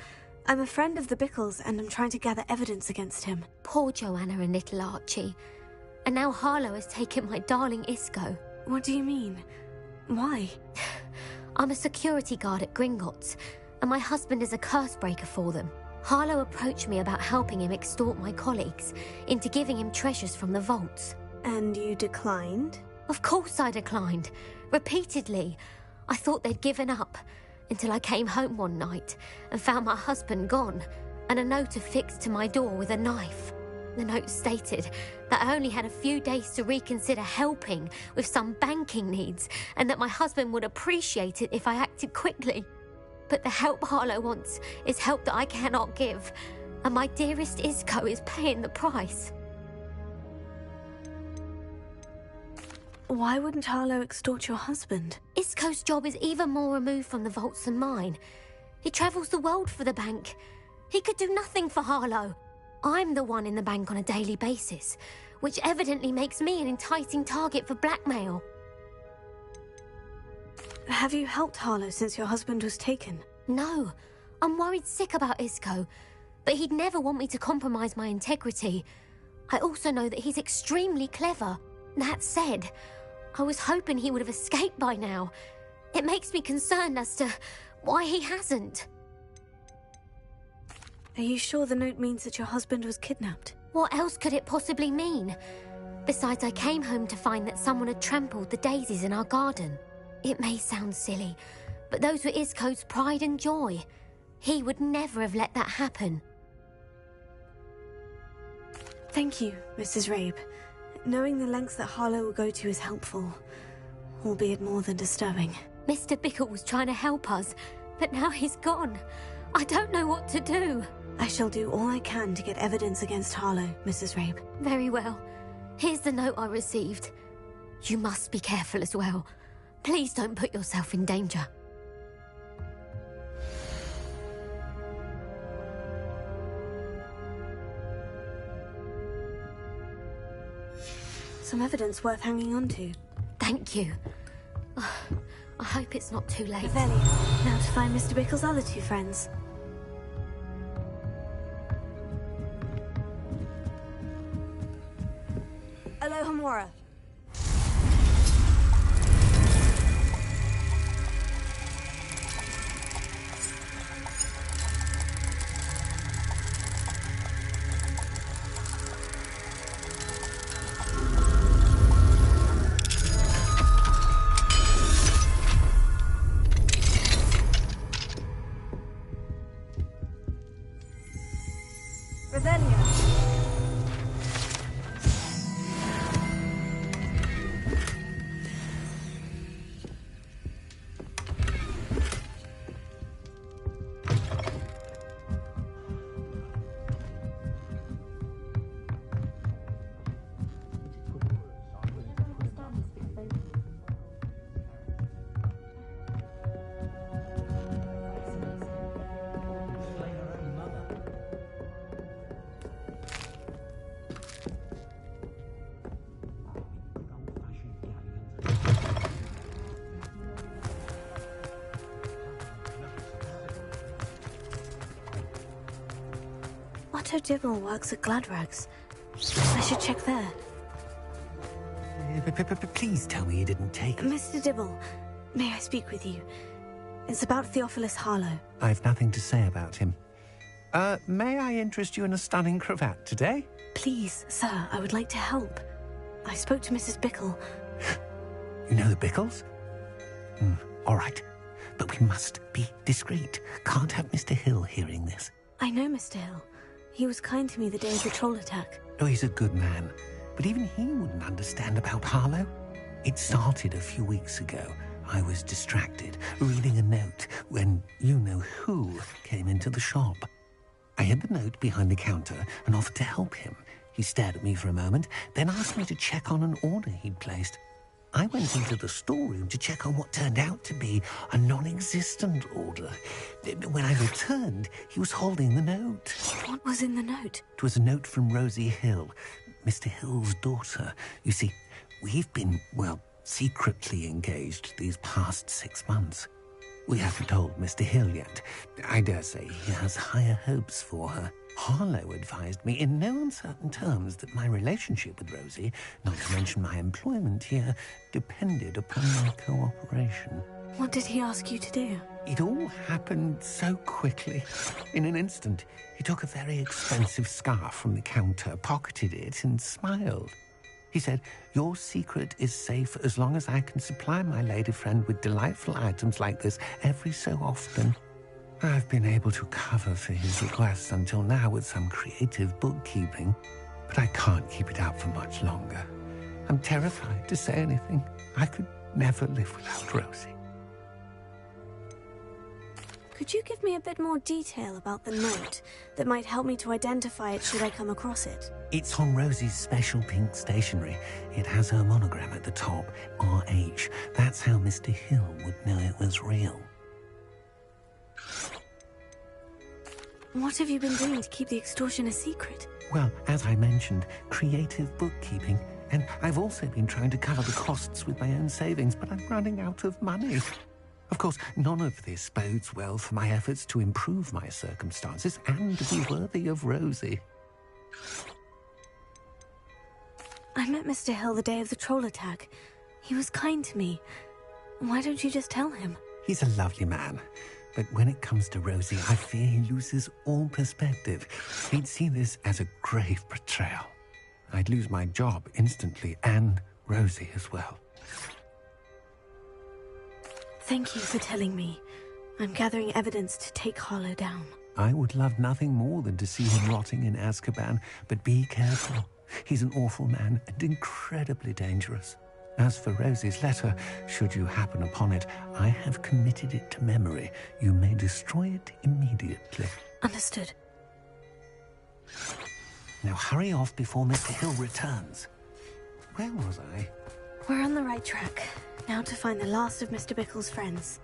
I'm a friend of the Bickles and I'm trying to gather evidence against him. Poor Joanna and little Archie. And now Harlow has taken my darling Isco. What do you mean? Why? I'm a security guard at Gringotts. and my husband is a curse breaker for them. Harlow approached me about helping him extort my colleagues into giving him treasures from the vaults. And you declined? Of course I declined. Repeatedly. I thought they'd given up, until I came home one night and found my husband gone, and a note affixed to my door with a knife. The note stated that I only had a few days to reconsider helping with some banking needs, and that my husband would appreciate it if I acted quickly. But the help Harlow wants is help that I cannot give, and my dearest Isco is paying the price. Why wouldn't Harlow extort your husband? Isco's job is even more removed from the vaults than mine. He travels the world for the bank. He could do nothing for Harlow. I'm the one in the bank on a daily basis, which evidently makes me an enticing target for blackmail. Have you helped Harlow since your husband was taken? No. I'm worried sick about Isco, but he'd never want me to compromise my integrity. I also know that he's extremely clever. That said, I was hoping he would have escaped by now. It makes me concerned as to why he hasn't. Are you sure the note means that your husband was kidnapped? What else could it possibly mean? Besides, I came home to find that someone had trampled the daisies in our garden. It may sound silly, but those were Isco's pride and joy. He would never have let that happen. Thank you, Mrs. Rabe. Knowing the lengths that Harlow will go to is helpful, albeit more than disturbing. Mr. Bickle was trying to help us, but now he's gone. I don't know what to do. I shall do all I can to get evidence against Harlow, Mrs. Rabe. Very well. Here's the note I received. You must be careful as well. Please don't put yourself in danger. Some evidence worth hanging on to. Thank you. I hope it's not too late. Revelia, now to find Mr. Bickle's other two friends. Alohomora. Otto Dibble works at Gladrags. I should check there. Please tell me you didn't take it. Mr. Dibble, may I speak with you? It's about Theophilus Harlow. I've nothing to say about him. May I interest you in a stunning cravat today? Please, sir, I would like to help. I spoke to Mrs. Bickle. You know the Bickles? All right. But we must be discreet. Can't have Mr. Hill hearing this. I know Mr. Hill. He was kind to me the day of the troll attack. Oh, he's a good man. But even he wouldn't understand about Harlow. It started a few weeks ago. I was distracted, reading a note, when you-know-who came into the shop. I hid the note behind the counter and offered to help him. He stared at me for a moment, then asked me to check on an order he'd placed. I went into the storeroom to check on what turned out to be a non-existent order. When I returned, he was holding the note. What was in the note? It was a note from Rosie Hill, Mr. Hill's daughter. You see, we've been, well, secretly engaged these past 6 months. We haven't told Mr. Hill yet. I dare say he has higher hopes for her. Harlow advised me in no uncertain terms that my relationship with Rosie, not to mention my employment here, depended upon my cooperation. What did he ask you to do? It all happened so quickly. In an instant, he took a very expensive scarf from the counter, pocketed it, and smiled. He said, "Your secret is safe as long as I can supply my lady friend with delightful items like this every so often." I've been able to cover for his requests until now with some creative bookkeeping, but I can't keep it out for much longer. I'm terrified to say anything. I could never live without Rosie. Could you give me a bit more detail about the note that might help me to identify it should I come across it? It's on Rosie's special pink stationery. It has her monogram at the top, RH. That's how Mr. Hill would know it was real. What have you been doing to keep the extortion a secret? Well, as I mentioned, creative bookkeeping. And I've also been trying to cover the costs with my own savings, but I'm running out of money. Of course, none of this bodes well for my efforts to improve my circumstances and be worthy of Rosie. I met Mr. Hill the day of the troll attack. He was kind to me. Why don't you just tell him? He's a lovely man. But when it comes to Rosie, I fear he loses all perspective. He'd see this as a grave betrayal. I'd lose my job instantly, and Rosie as well. Thank you for telling me. I'm gathering evidence to take Harlow down. I would love nothing more than to see him rotting in Azkaban, but be careful. He's an awful man and incredibly dangerous. As for Rosie's letter, should you happen upon it, I have committed it to memory. You may destroy it immediately. Understood. Now hurry off before Mr. Hill returns. Where was I? We're on the right track. Now to find the last of Mr. Bickle's friends.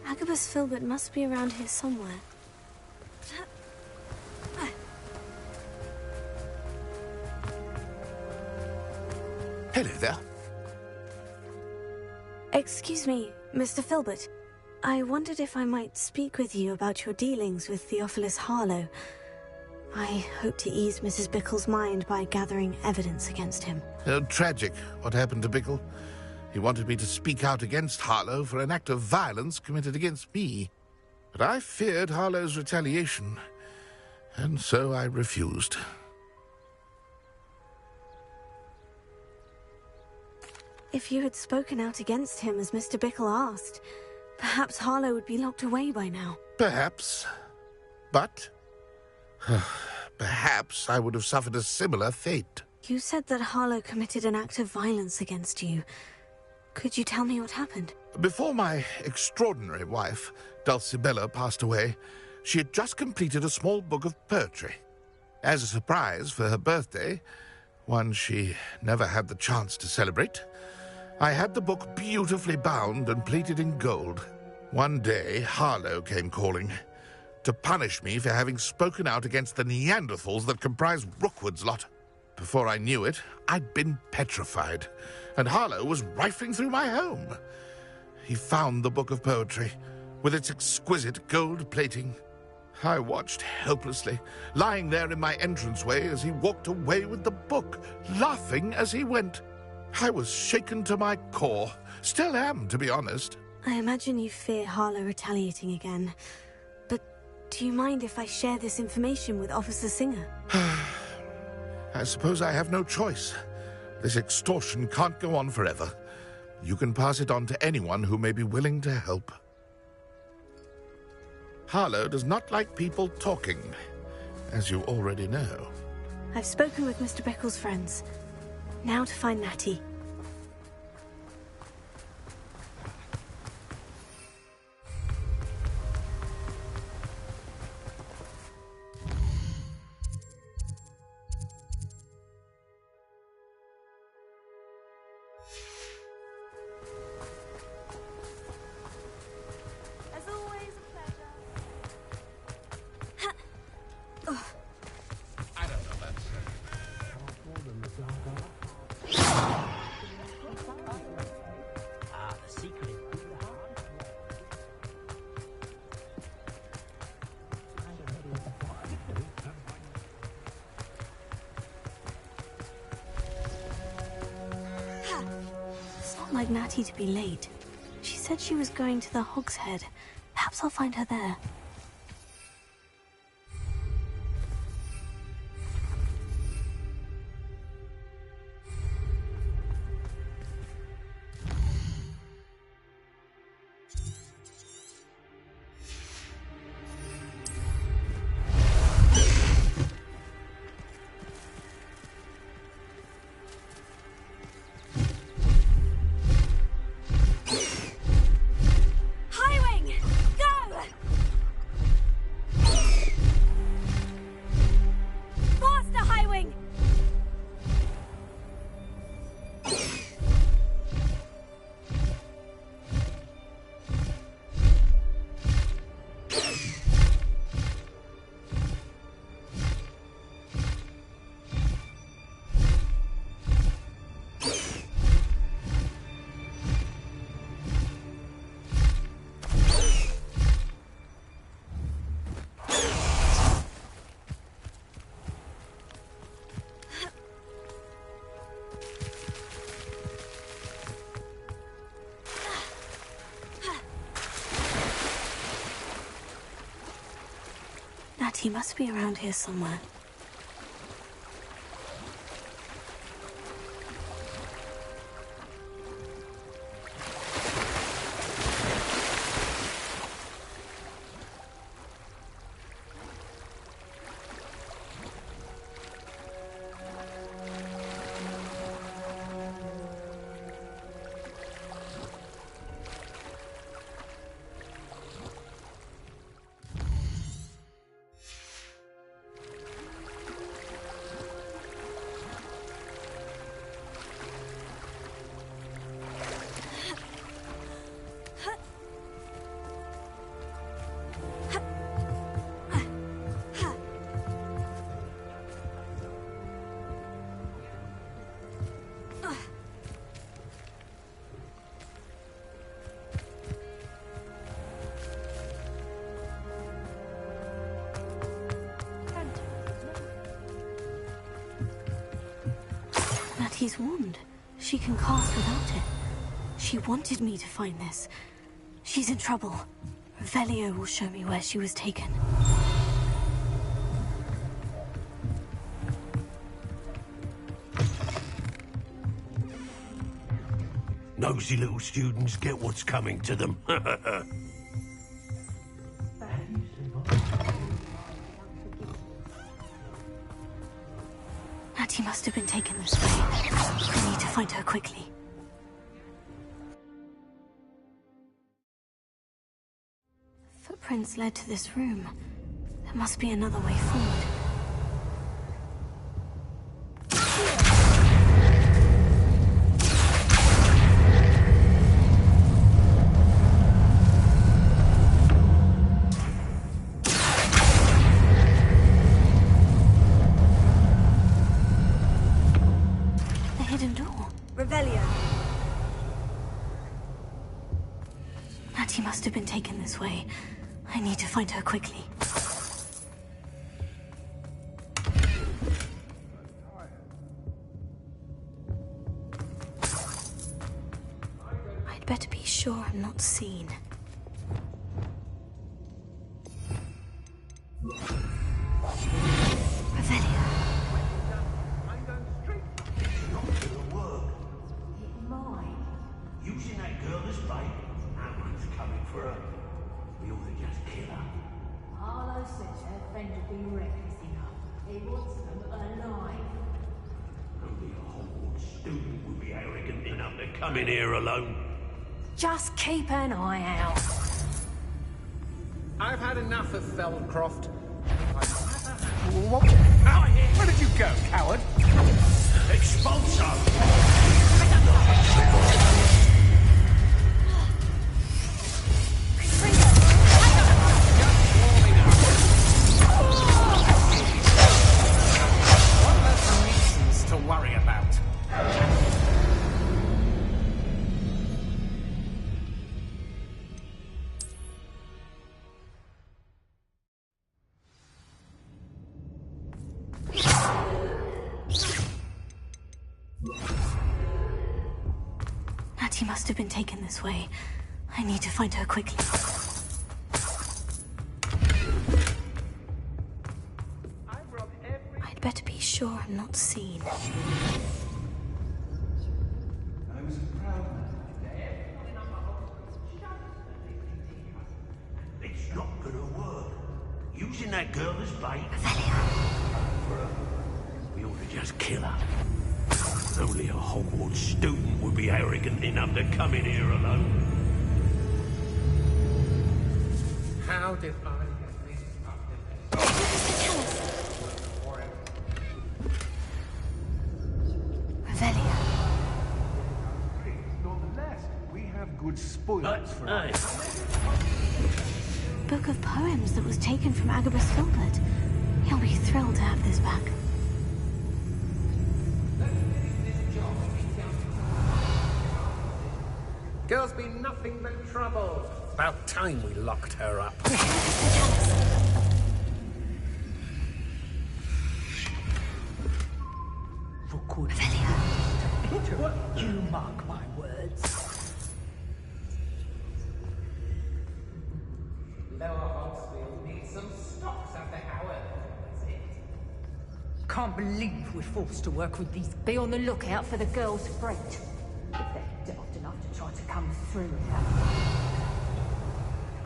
Agabus Filbert must be around here somewhere. Hello there. Excuse me, Mr. Filbert. I wondered if I might speak with you about your dealings with Theophilus Harlow. I hope to ease Mrs. Bickle's mind by gathering evidence against him. Tragic, what happened to Bickle. He wanted me to speak out against Harlow for an act of violence committed against me. But I feared Harlow's retaliation, and so I refused. If you had spoken out against him as Mr. Bickle asked, perhaps Harlow would be locked away by now. Perhaps. But perhaps I would have suffered a similar fate. You said that Harlow committed an act of violence against you. Could you tell me what happened? Before my extraordinary wife, Dulcibella, passed away, she had just completed a small book of poetry. As a surprise for her birthday, one she never had the chance to celebrate, I had the book beautifully bound and plated in gold. One day, Harlow came calling to punish me for having spoken out against the Neanderthals that comprise Rockwood's lot. Before I knew it, I'd been petrified, and Harlow was rifling through my home. He found the book of poetry, with its exquisite gold plating. I watched helplessly, lying there in my entranceway as he walked away with the book, laughing as he went. I was shaken to my core. Still am, to be honest. I imagine you fear Harlow retaliating again. But do you mind if I share this information with Officer Singer? I suppose I have no choice. This extortion can't go on forever. You can pass it on to anyone who may be willing to help. Harlow does not like people talking, as you already know. I've spoken with Mr. Bickle's friends. Now to find Natty. I don't know that. like Natty to be late. She said she was going to the Hog's Head. Perhaps I'll find her there. He must be around here somewhere. Natty's wand. She can cast without it. She wanted me to find this. She's in trouble. Revelio will show me where she was taken. Nosy little students get what's coming to them. Natty must have been taken this way. I need to find her quickly. Footprints led to this room. There must be another way forward. Natty must have been taken this way. I need to find her quickly. I'd better be sure I'm not seen. Revelio. Using that girl as bait. No one's coming for her. We ought to just kill her. Harlow says her friend will be reckless enough. He wants them alive. Only a Hogwarts student would be arrogant enough to come in here alone. Just keep an eye out. I've had enough of Feldcroft. What? Where did you go, coward? Expulso! To worry about. must have been taken this way. I need to find her quickly. I'd better be sure I'm not seen. It's not gonna work. Using that girl as bait. We ought to just kill her. Only a Hogwarts student would be arrogant enough to come in here alone. How did I get this up? Revelia. Nonetheless, we have good spoils for us. Book of poems that was taken from Agabus Filbert. He'll be thrilled to have this back. Girl's been nothing but trouble. About time we locked her up. Rockwood. You mark my words. Lower Hogsfield needs some stocks after Howard. That's it. Can't believe we're forced to work with these. Be on the lookout for the girl's freight. If they're daft enough to try to come through here.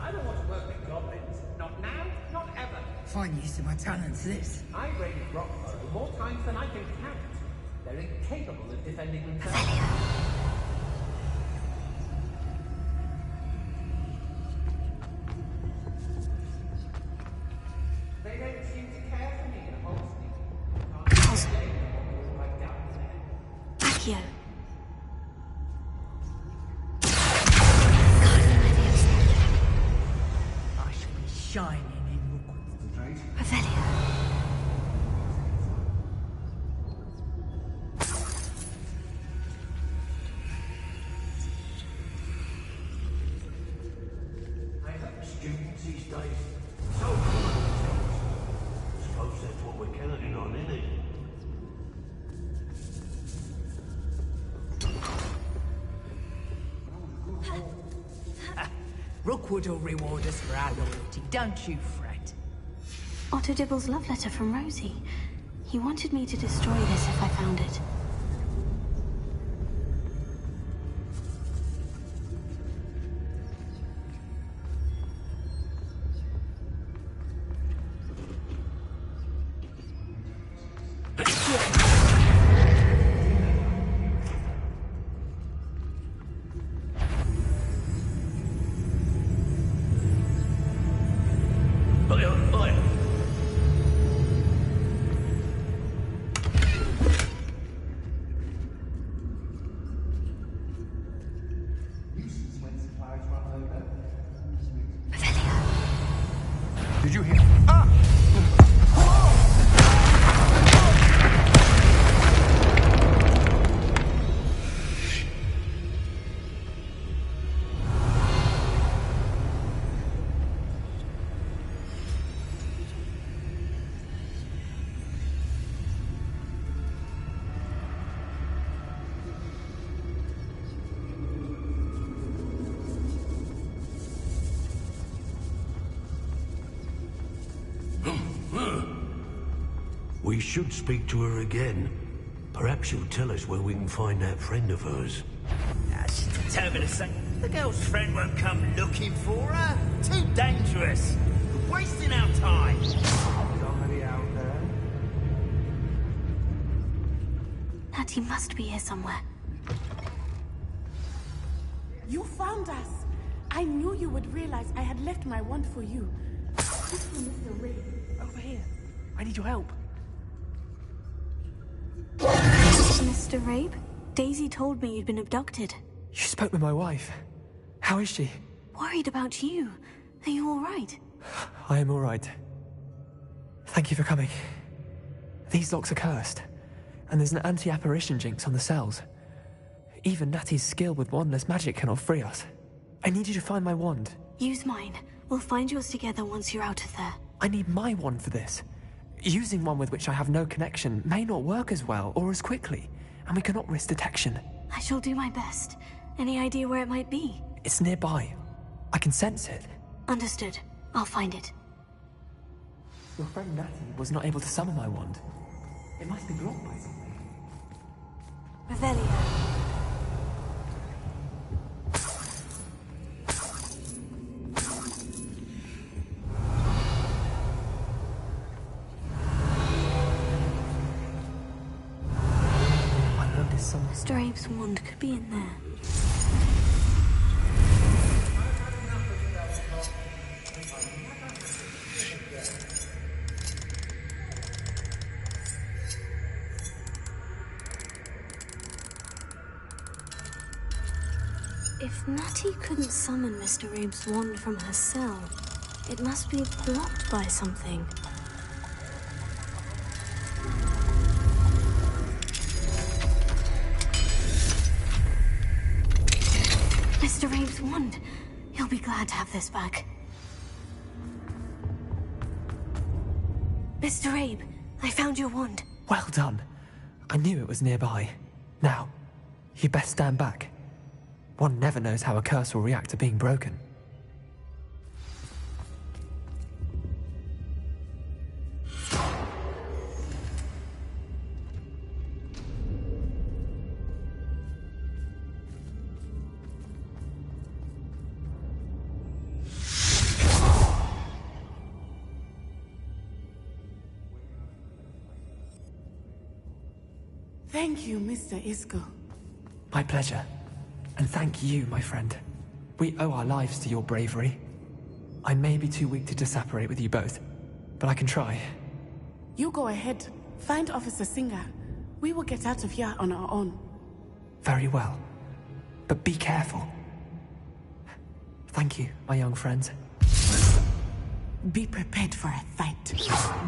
I don't want to work with goblins. Not now, not ever. Fine use of my talents, this. I raided Rockwood more times than I can count. They're incapable of defending themselves. They don't seem to care for me in Hogsfield. Accio. I shall be shining in Rockwood. Revelia. I hope students these days so good at themselves. Suppose that's what we're counting on, isn't it? Rockwood will reward us for our loyalty, don't you fret. Otto Dibble's love letter from Rosie. He wanted me to destroy this if I found it. Did you hear? Ah! We should speak to her again. Perhaps she'll tell us where we can find that friend of hers. She's determined to say the girl's friend won't come looking for her. Too dangerous. We're wasting our time. Somebody out there? Natty must be here somewhere. You found us. I knew you would realize I had left my wand for you. This is Mr. Ray. Over here. I need your help. Mr. Rabe? Daisy told me you'd been abducted. You spoke with my wife. How is she? Worried about you. Are you all right? I am all right. Thank you for coming. These locks are cursed, and there's an anti-apparition jinx on the cells. Even Natty's skill with wandless magic cannot free us. I need you to find my wand. Use mine. We'll find yours together once you're out of there. I need my wand for this. Using one with which I have no connection may not work as well or as quickly, and we cannot risk detection. I shall do my best. Any idea where it might be? It's nearby. I can sense it. Understood. I'll find it. Your friend Natty was not able to summon my wand. It must be blocked by something. Revelio. I wonder if Mr. Abe's wand could be in there. If Natty couldn't summon Mr. Abe's wand from her cell, it must be blocked by something. Mr. Abe's wand. He'll be glad to have this back. Mr. Abe, I found your wand. Well done. I knew it was nearby. Now, you best stand back. One never knows how a curse will react to being broken. Thank you, Mr. Isco. My pleasure. And thank you, my friend. We owe our lives to your bravery. I may be too weak to disapparate with you both, but I can try. You go ahead. Find Officer Singer. We will get out of here on our own. Very well. But be careful. Thank you, my young friends. Be prepared for a fight.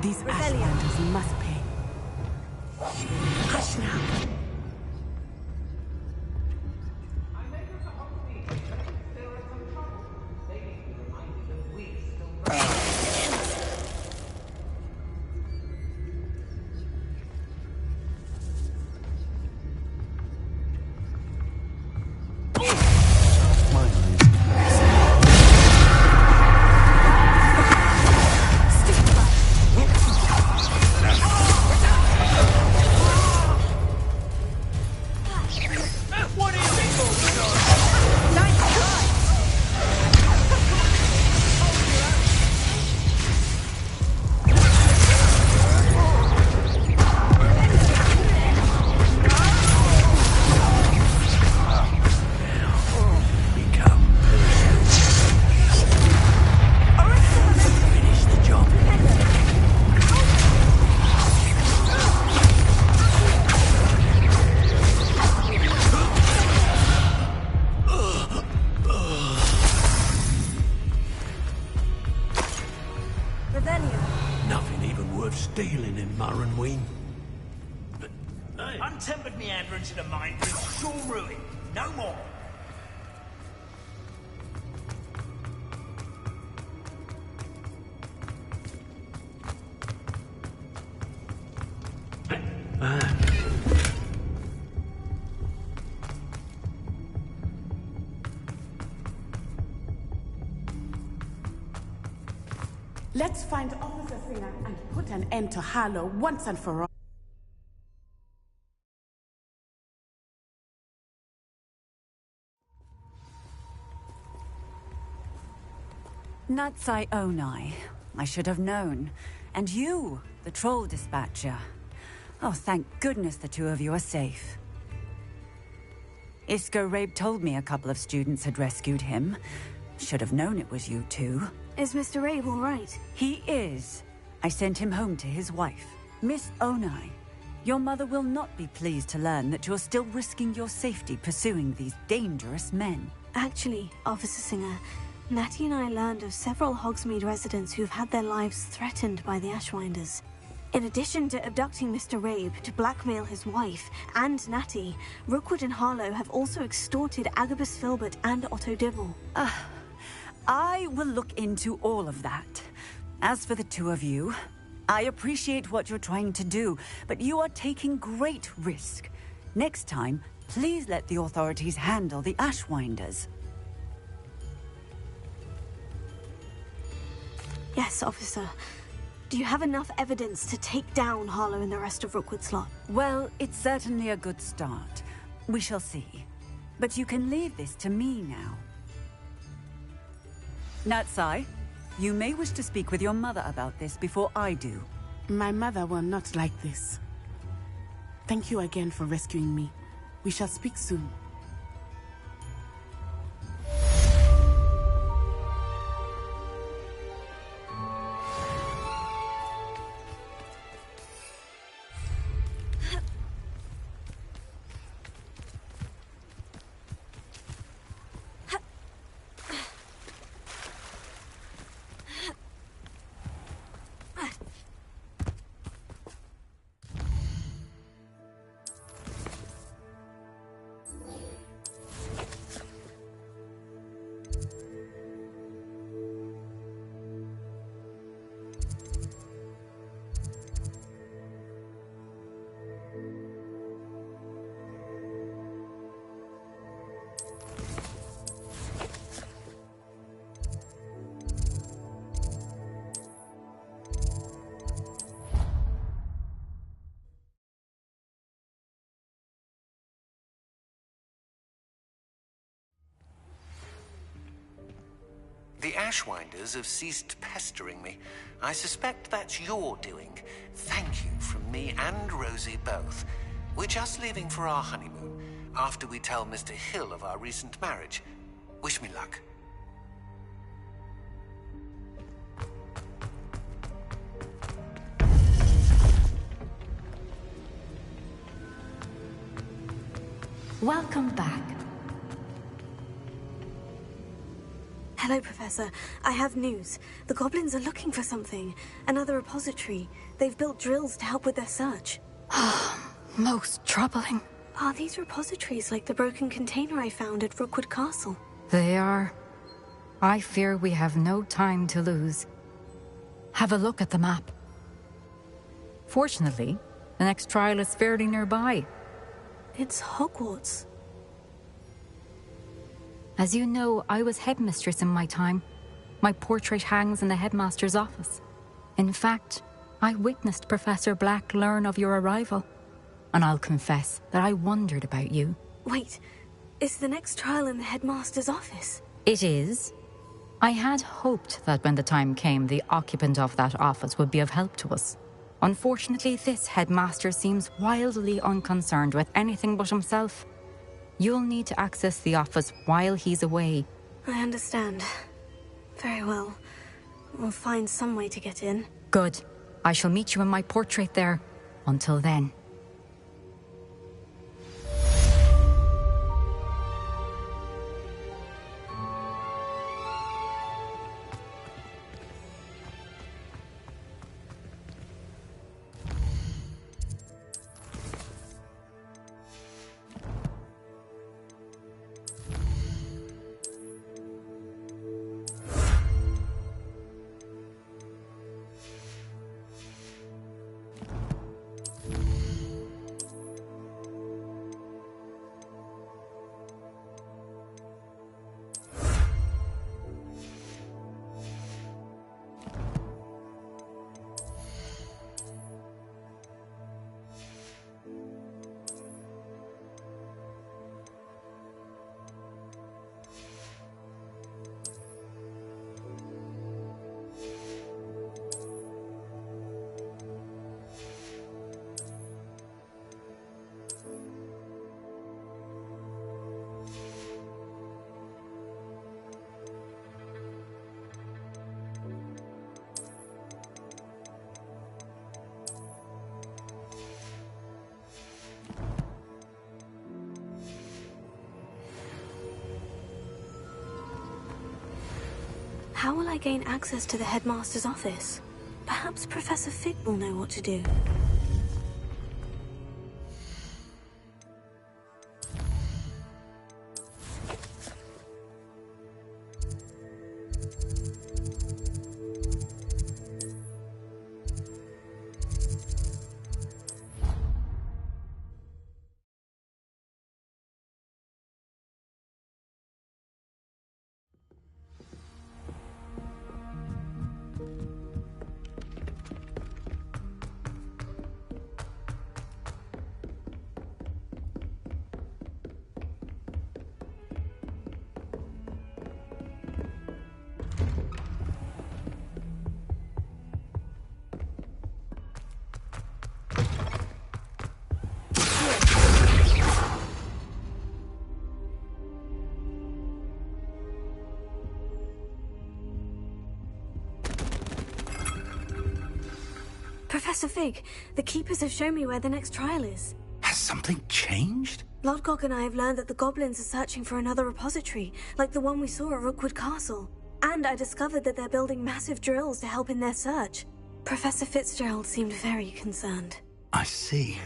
These Ashlanders must pay. Hush now. Stealing in Marrenween. Untempered meander into the mine brings sure ruin. No more. Let's find Officer Singer and put an end to Harlow once and for all. Natsai Onai. I should have known. And you, the troll dispatcher. Oh, thank goodness the two of you are safe. Isco Rabe told me a couple of students had rescued him. Should have known it was you two. Is Mr. Rabe all right? He is. I sent him home to his wife. Miss Onai, your mother will not be pleased to learn that you're still risking your safety pursuing these dangerous men. Actually, Officer Singer, Natty and I learned of several Hogsmeade residents who've had their lives threatened by the Ashwinders. In addition to abducting Mr. Rabe to blackmail his wife and Natty, Rookwood and Harlow have also extorted Agabus Filbert and Otto Dibble. I will look into all of that. As for the two of you, I appreciate what you're trying to do, but you are taking great risk. Next time, Please let the authorities handle the Ashwinders. Yes, officer. Do you have enough evidence to take down Harlow and the rest of Rockwood's lot? Well, it's certainly a good start. We shall see. But you can leave this to me now. Natsai, you may wish to speak with your mother about this before I do. My mother will not like this. Thank you again for rescuing me. We shall speak soon. The Ashwinders have ceased pestering me. I suspect that's your doing. Thank you from me and Rosie both. We're just leaving for our honeymoon, after we tell Mr. Hill of our recent marriage. Wish me luck. Welcome back. Hello, Professor. I have news. The goblins are looking for something. Another repository. They've built drills to help with their search. Most troubling. Are these repositories like the broken container I found at Rockwood Castle? They are. I fear we have no time to lose. Have a look at the map. Fortunately, the next trial is fairly nearby. It's Hogwarts. As you know, I was headmistress in my time. My portrait hangs in the headmaster's office. In fact, I witnessed Professor Black learn of your arrival. And I'll confess that I wondered about you. Wait, is the next trial in the headmaster's office? It is. I had hoped that when the time came, the occupant of that office would be of help to us. Unfortunately, this headmaster seems wildly unconcerned with anything but himself. You'll need to access the office while he's away. I understand. Very well. We'll find some way to get in. Good. I shall meet you in my portrait there. Until then. How will I gain access to the headmaster's office? Perhaps Professor Fig will know what to do. Professor Fig, the Keepers have shown me where the next trial is. Has something changed? Lodgok and I have learned that the goblins are searching for another repository, like the one we saw at Rockwood Castle. And I discovered that they're building massive drills to help in their search. Professor Fitzgerald seemed very concerned. I see.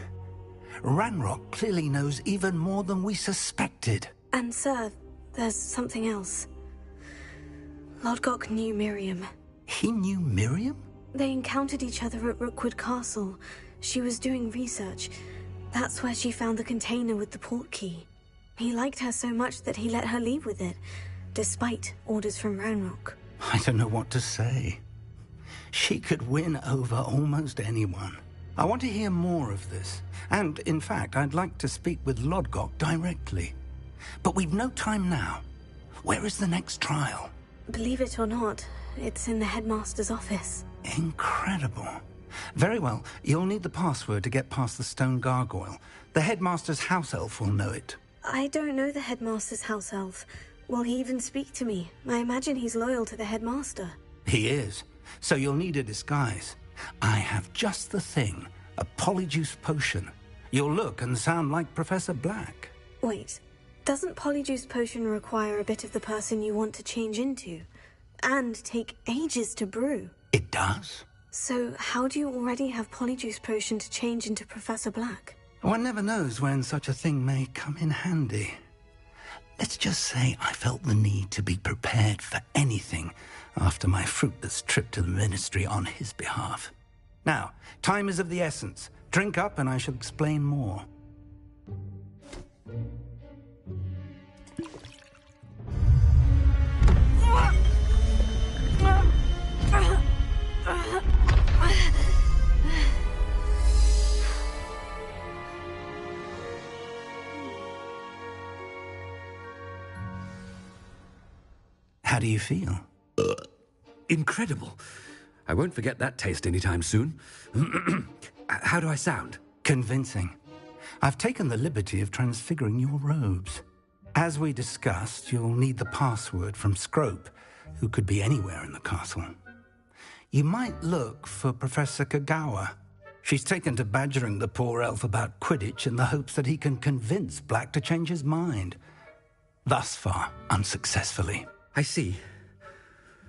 Ranrok clearly knows even more than we suspected. And sir, there's something else. Lodgok knew Miriam. He knew Miriam? They encountered each other at Rookwood Castle. She was doing research. That's where she found the container with the port key. He liked her so much that he let her leave with it, despite orders from Ranrok. I don't know what to say. She could win over almost anyone. I want to hear more of this. And, in fact, I'd like to speak with Lodgok directly. But we've no time now. Where is the next trial? Believe it or not, it's in the headmaster's office. Incredible. Very well. You'll need the password to get past the stone gargoyle. The headmaster's house elf will know it. I don't know the headmaster's house elf. Will he even speak to me? I imagine he's loyal to the headmaster. He is. So you'll need a disguise. I have just the thing. A polyjuice potion. You'll look and sound like Professor Black. Wait, doesn't polyjuice potion require a bit of the person you want to change into? And take ages to brew? It does. So how do you already have polyjuice potion to change into Professor Black? One never knows when such a thing may come in handy. Let's just say I felt the need to be prepared for anything after my fruitless trip to the Ministry on his behalf. Now, time is of the essence. Drink up and I shall explain more. How do you feel? Incredible. I won't forget that taste anytime soon. How do I sound? Convincing. I've taken the liberty of transfiguring your robes. As we discussed, you'll need the password from Scrope, who could be anywhere in the castle. You might look for Professor Kagawa. She's taken to badgering the poor elf about Quidditch in the hopes that he can convince Black to change his mind. Thus far, unsuccessfully. I see.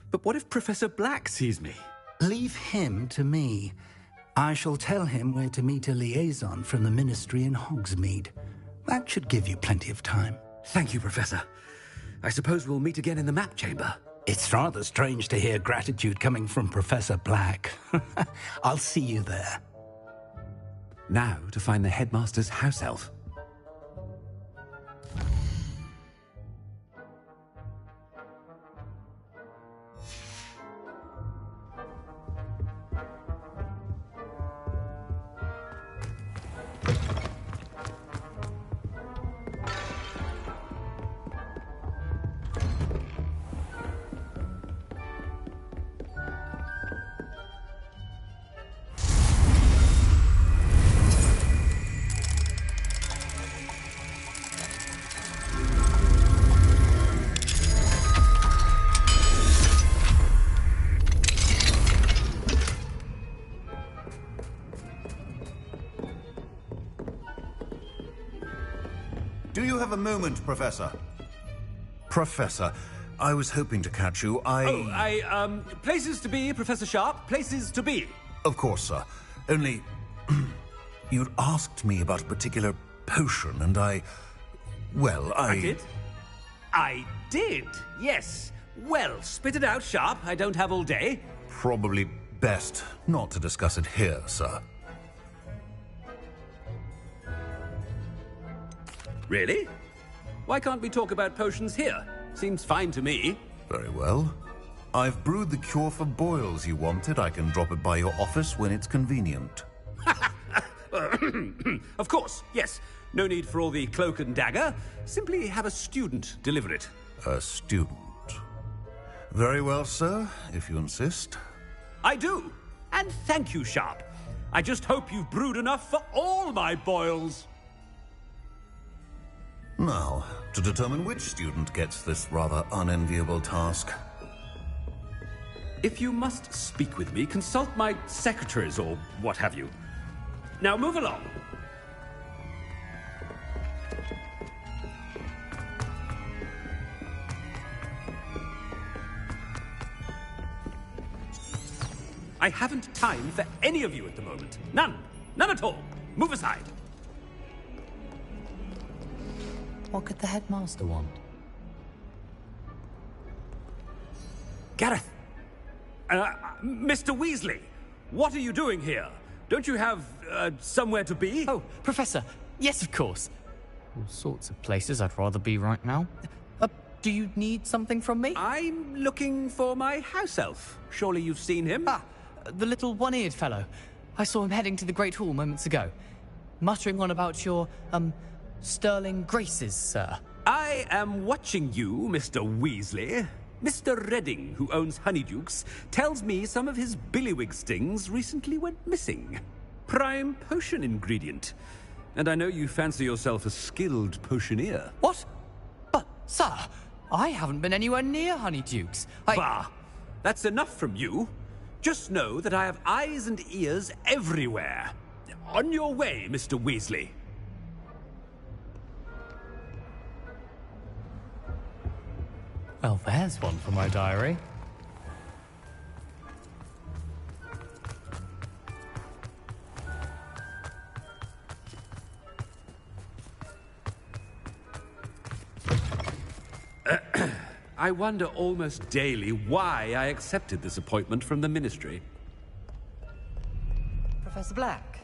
But what if Professor Black sees me? Leave him to me. I shall tell him where to meet a liaison from the Ministry in Hogsmeade. That should give you plenty of time. Thank you, Professor. I suppose we'll meet again in the map chamber. It's rather strange to hear gratitude coming from Professor Black. I'll see you there. Now to find the headmaster's house elf. Do you have a moment, Professor? Professor, I was hoping to catch you. Places to be, Professor Sharp. Places to be. Of course, sir. Only, you'd asked me about a particular potion, and I did? I did, yes. Well, spit it out, Sharp. I don't have all day. Probably best not to discuss it here, sir. Really? Why can't we talk about potions here? Seems fine to me. Very well. I've brewed the cure for boils you wanted. I can drop it by your office when it's convenient. Of course, yes. No need for all the cloak and dagger. Simply have a student deliver it. A student? Very well, sir, if you insist. I do. And thank you, Sharp. I just hope you've brewed enough for all my boils. Now, to determine which student gets this rather unenviable task. If you must speak with me, consult my secretaries or what have you. Now move along. I haven't time for any of you at the moment. None. None at all. Move aside. What could the headmaster want? Gareth! Mr. Weasley, what are you doing here? Don't you have, somewhere to be? Oh, Professor, yes, of course. All sorts of places I'd rather be right now. Do you need something from me? I'm looking for my house elf. Surely you've seen him? Ah, the little one-eared fellow. I saw him heading to the Great Hall moments ago, muttering on about your, sterling graces, sir. I am watching you, Mr. Weasley. Mr. Redding, who owns Honeydukes, tells me some of his billywig stings recently went missing. Prime potion ingredient. And I know you fancy yourself a skilled potioneer. What? But, sir, I haven't been anywhere near Honeydukes. Bah! That's enough from you. Just know that I have eyes and ears everywhere. On your way, Mr. Weasley. Well, there's one for my diary. I wonder almost daily why I accepted this appointment from the Ministry. Professor Black,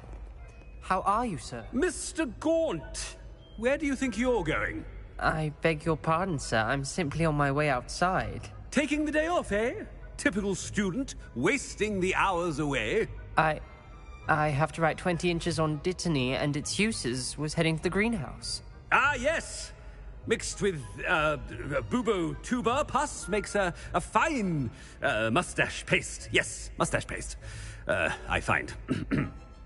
how are you, sir? Mr. Gaunt, where do you think you're going? I beg your pardon, sir. I'm simply on my way outside. Taking the day off, eh? Typical student, wasting the hours away. I have to write 20 inches on Dittany and its uses. Was heading to the greenhouse. Ah, yes! Mixed with, bubo tuber pus makes a fine, mustache paste. Yes, mustache paste. I find.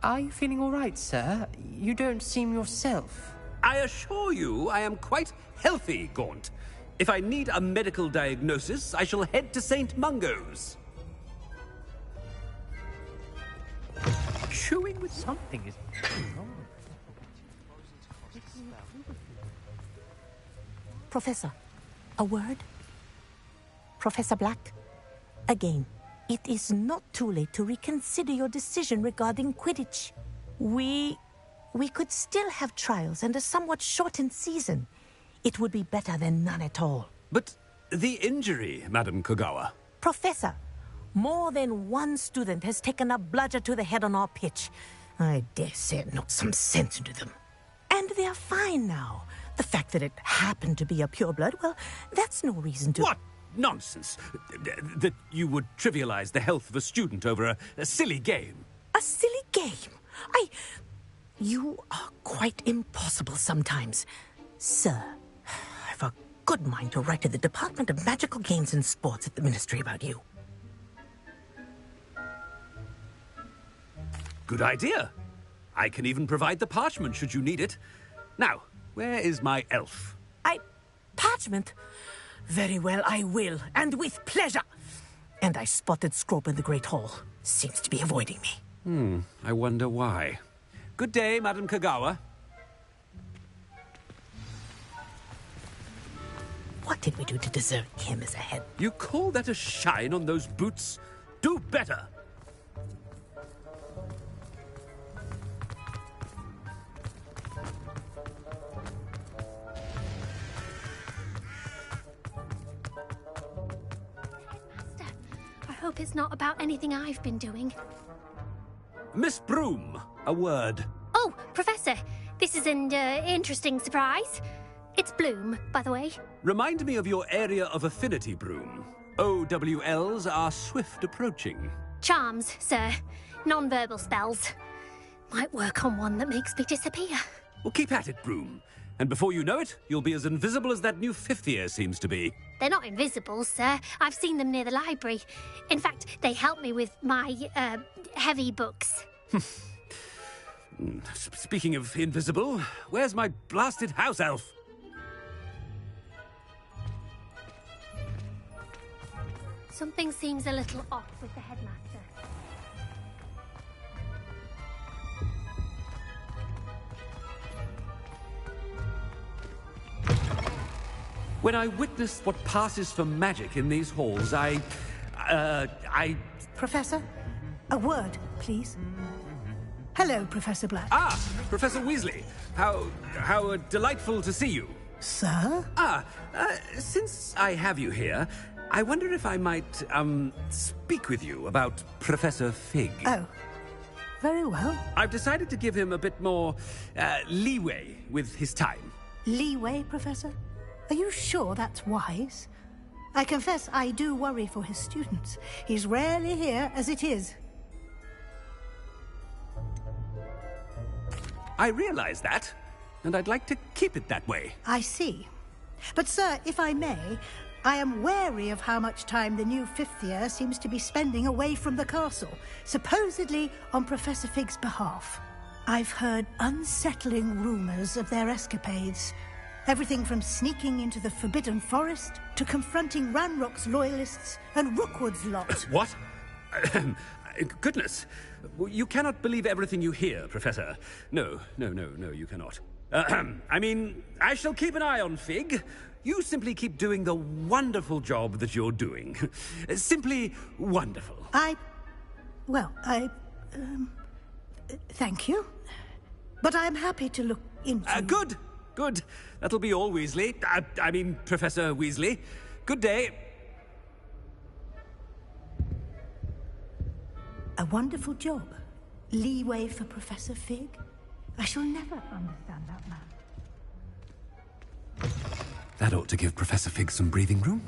Are you feeling all right, sir? You don't seem yourself. I assure you I am quite healthy, Gaunt. If I need a medical diagnosis, I shall head to St. Mungo's. Chewing with something is wrong. Professor, a word? Professor Black, again, it is not too late to reconsider your decision regarding Quidditch. We could still have trials and a somewhat shortened season. It would be better than none at all. But the injury, Madam Kogawa. Professor, more than one student has taken a bludger to the head on our pitch. I dare say it knocked some sense into them. And they're fine now. The fact that it happened to be a pureblood, well, that's no reason to... What nonsense! That you would trivialize the health of a student over a silly game. A silly game? You are quite impossible sometimes. Sir, I've a good mind to write to the Department of Magical Games and Sports at the Ministry about you. Good idea. I can even provide the parchment should you need it. Now, where is my elf? Parchment? Very well, I will, and with pleasure. And I spotted Scrope in the Great Hall. Seems to be avoiding me. I wonder why. Good day, Madam Kogawa. What did we do to deserve him as a head? You call that a shine on those boots? Do better! I hope it's not about anything I've been doing. Miss Broom, a word. Oh, Professor, this is an interesting surprise. It's Bloom, by the way. Remind me of your area of affinity, Broom. OWLs are swift approaching. Charms, sir. Non-verbal spells. Might work on one that makes me disappear. Well, keep at it, Broom. And before you know it, you'll be as invisible as that new fifth year seems to be. They're not invisible, sir. I've seen them near the library. In fact, they help me with my, heavy books. Speaking of invisible, where's my blasted house elf? Something seems a little off with the headmaster. When I witnessed what passes for magic in these halls, I... Professor, a word, please. Hello, Professor Black. Ah, Professor Weasley. How delightful to see you. Sir? Since I have you here, I wonder if I might, speak with you about Professor Fig. Oh, very well. I've decided to give him a bit more, leeway with his time. Leeway, Professor? Are you sure that's wise? I confess I do worry for his students. He's rarely here as it is. I realize that, and I'd like to keep it that way. I see. But, sir, if I may, I am wary of how much time the new fifth year seems to be spending away from the castle, supposedly on Professor Fig's behalf. I've heard unsettling rumors of their escapades. Everything from sneaking into the Forbidden Forest to confronting Ranrock's loyalists and Rockwood's lot. What? Goodness. You cannot believe everything you hear, Professor. No, you cannot. I mean, I shall keep an eye on Fig. You simply keep doing the wonderful job that you're doing. Simply wonderful. Thank you. But I'm happy to look into... Good. That'll be all, Weasley. I mean, Professor Weasley. Good day. A wonderful job. Leeway for Professor Fig. I shall never understand that man. That ought to give Professor Fig some breathing room.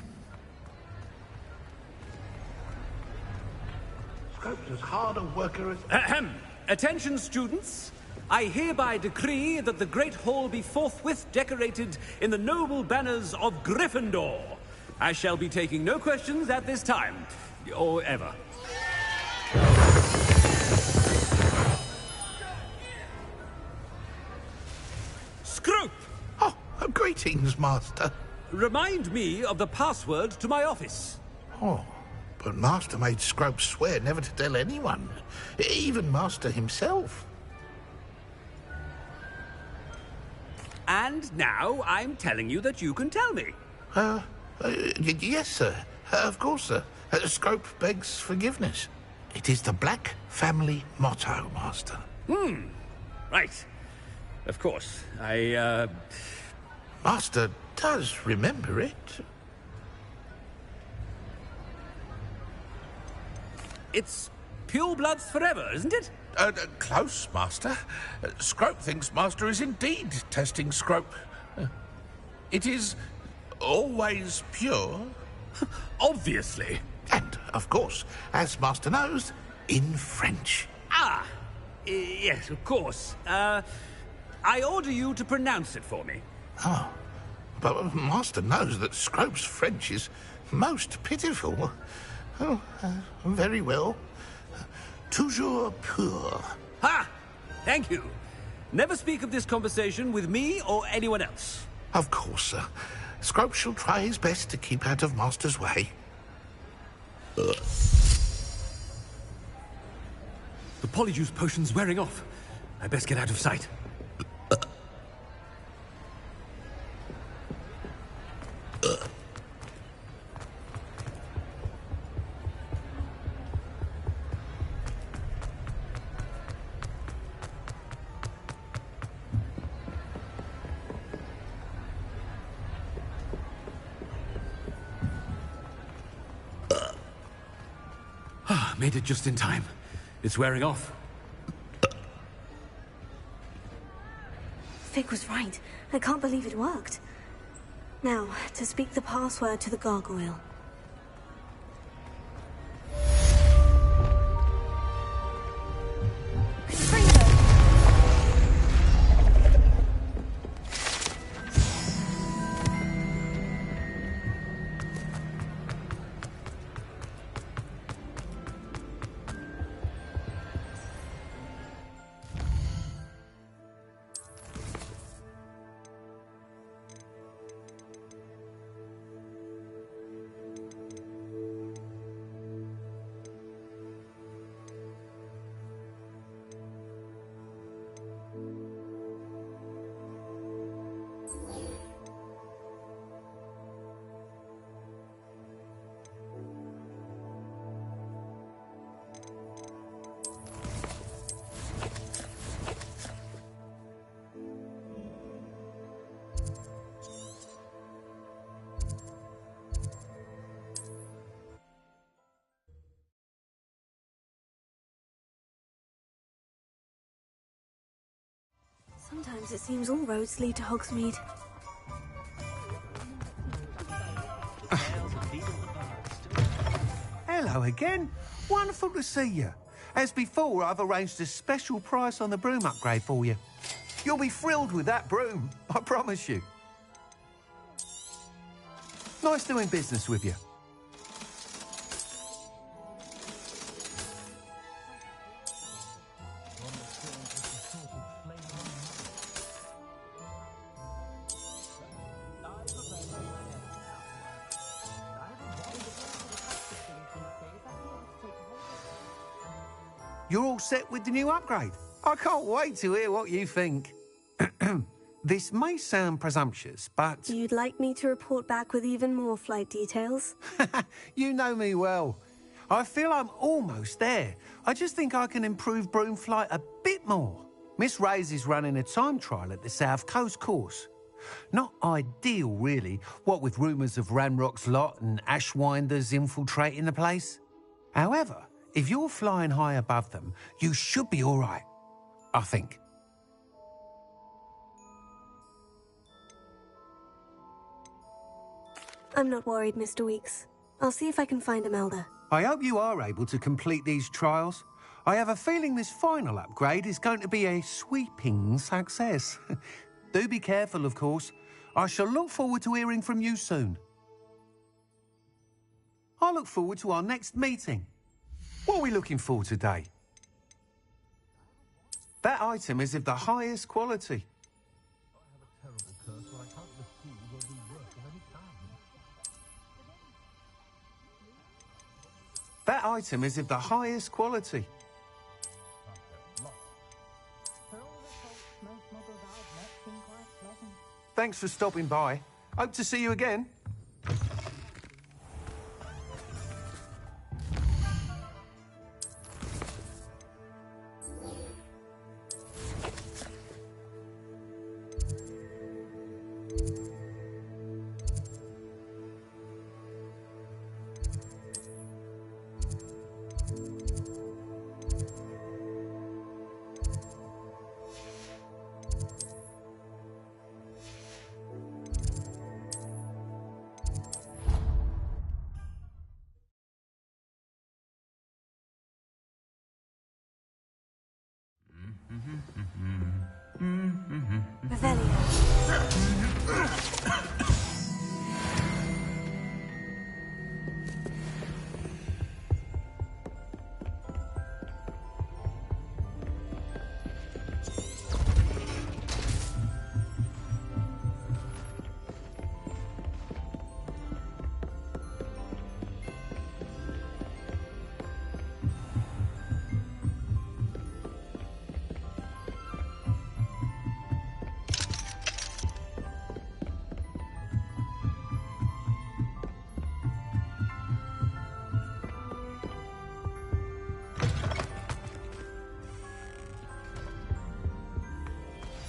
Scope's as hard a worker as... Ahem. Attention, students. I hereby decree that the Great Hall be forthwith decorated in the noble banners of Gryffindor. I shall be taking no questions at this time, or ever. Scrope! Oh, greetings, Master. Remind me of the password to my office. Oh, but Master made Scrope swear never to tell anyone, even Master himself. And now I'm telling you that you can tell me. Yes, sir. Of course, sir. Scrope begs forgiveness. It is the Black family motto, Master. Right. Of course. Master does remember it. It's pure bloods forever, isn't it? Close, Master. Scrope thinks Master is indeed testing Scrope. It is always pure. Obviously. And, of course, as Master knows, in French. Yes, of course. I order you to pronounce it for me. Oh, but Master knows that Scrope's French is most pitiful. Oh, very well. Toujours pur. Ha! Thank you. Never speak of this conversation with me or anyone else. Of course, sir. Scrope shall try his best to keep out of Master's way. The Polyjuice potion's wearing off. I best get out of sight. Made it just in time. It's wearing off. Fig was right. I can't believe it worked. Now, to speak the password to the gargoyle. Sometimes it seems all roads lead to Hogsmeade. Hello again. Wonderful to see you. As before, I've arranged a special price on the broom upgrade for you. You'll be thrilled with that broom, I promise you. Nice doing business with you. You're all set with the new upgrade. I can't wait to hear what you think. This may sound presumptuous, but... You'd like me to report back with even more flight details? You know me well. I feel I'm almost there. I just think I can improve broom flight a bit more. Miss Ray's is running a time trial at the South Coast course. Not ideal, really, what with rumours of Ranrock's lot and Ashwinders infiltrating the place. However, if you're flying high above them, you should be all right, I think. I'm not worried, Mr. Weeks. I'll see if I can find Imelda. I hope you are able to complete these trials. I have a feeling this final upgrade is going to be a sweeping success. Do be careful, of course. I shall look forward to hearing from you soon. I look forward to our next meeting. What are we looking for today? That item is of the highest quality. That item is of the highest quality. Thanks for stopping by. Hope to see you again.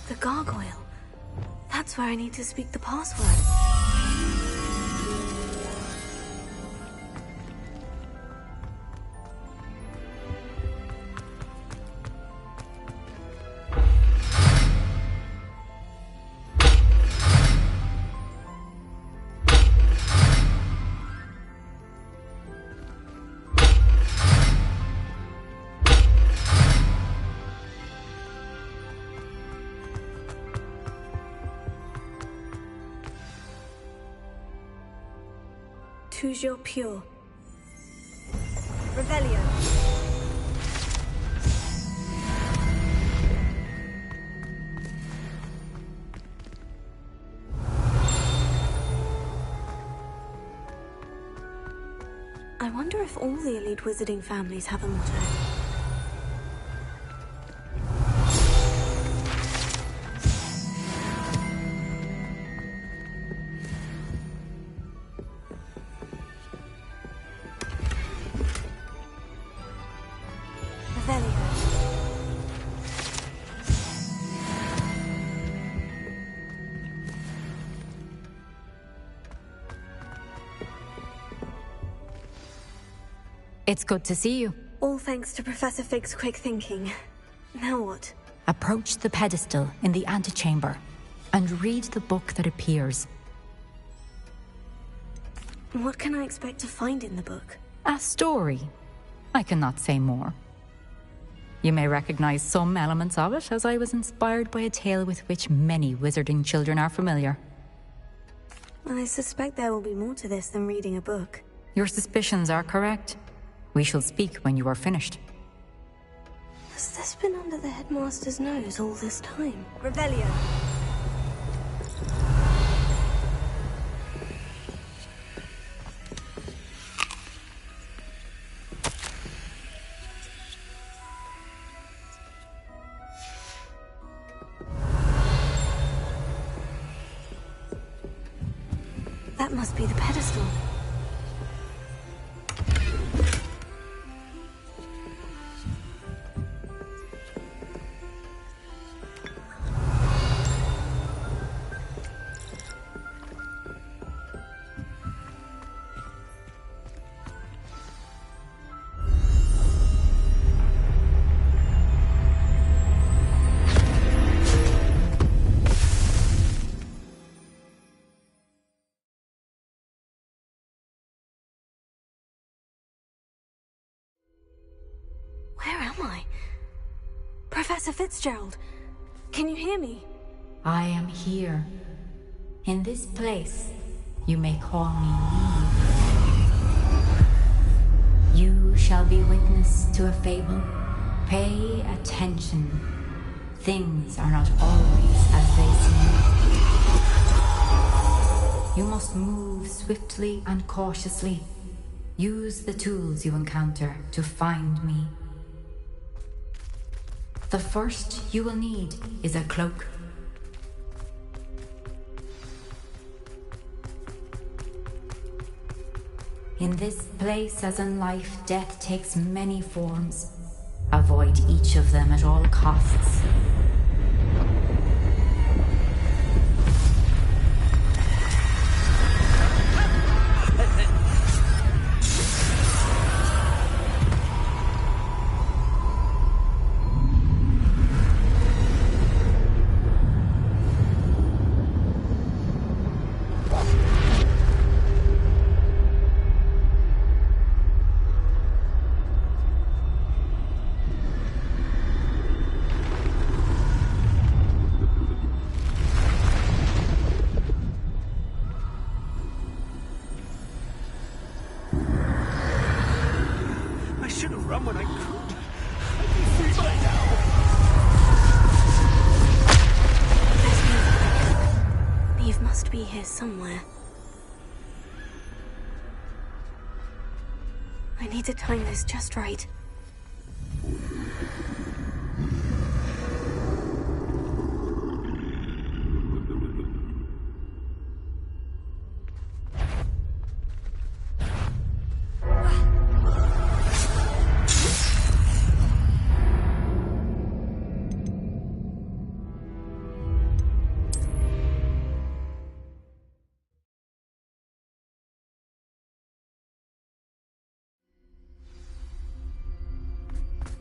The gargoyle. That's where I need to speak the password. Toujours pure. Revelio. I wonder if all the elite wizarding families have a motto. It's good to see you. All thanks to Professor Fig's quick thinking. Now what? Approach the pedestal in the antechamber and read the book that appears. What can I expect to find in the book? A story. I cannot say more. You may recognize some elements of it, as I was inspired by a tale with which many wizarding children are familiar. I suspect there will be more to this than reading a book. Your suspicions are correct. We shall speak when you are finished. Has this been under the headmaster's nose all this time? Revelio. That must be the pedestal. Where am I? Professor Fitzgerald, can you hear me? I am here. In this place, you may call me Eve. You shall be witness to a fable. Pay attention. Things are not always as they seem. You must move swiftly and cautiously. Use the tools you encounter to find me. The first you will need is a cloak. In this place, as in life, death takes many forms. Avoid each of them at all costs. Somewhere. I need to time this just right.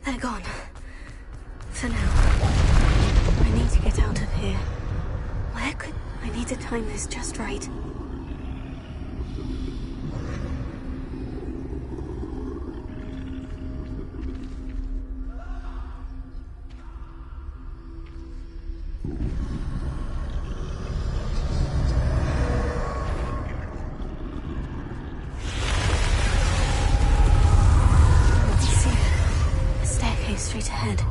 They're gone. For now. I need to get out of here. Where could... I need to time this just right. Straight ahead.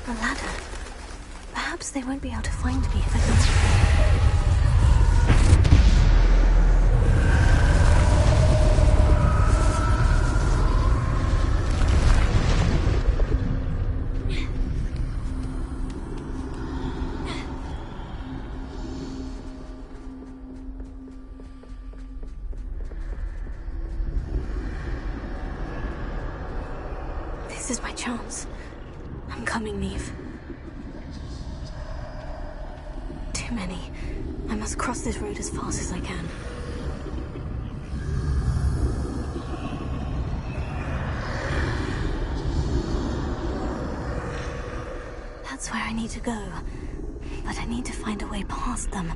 A ladder. Perhaps they won't be able to find me if I don't. This is my chance. I'm coming, Neve. Too many. I must cross this road as fast as I can. That's where I need to go. But I need to find a way past them.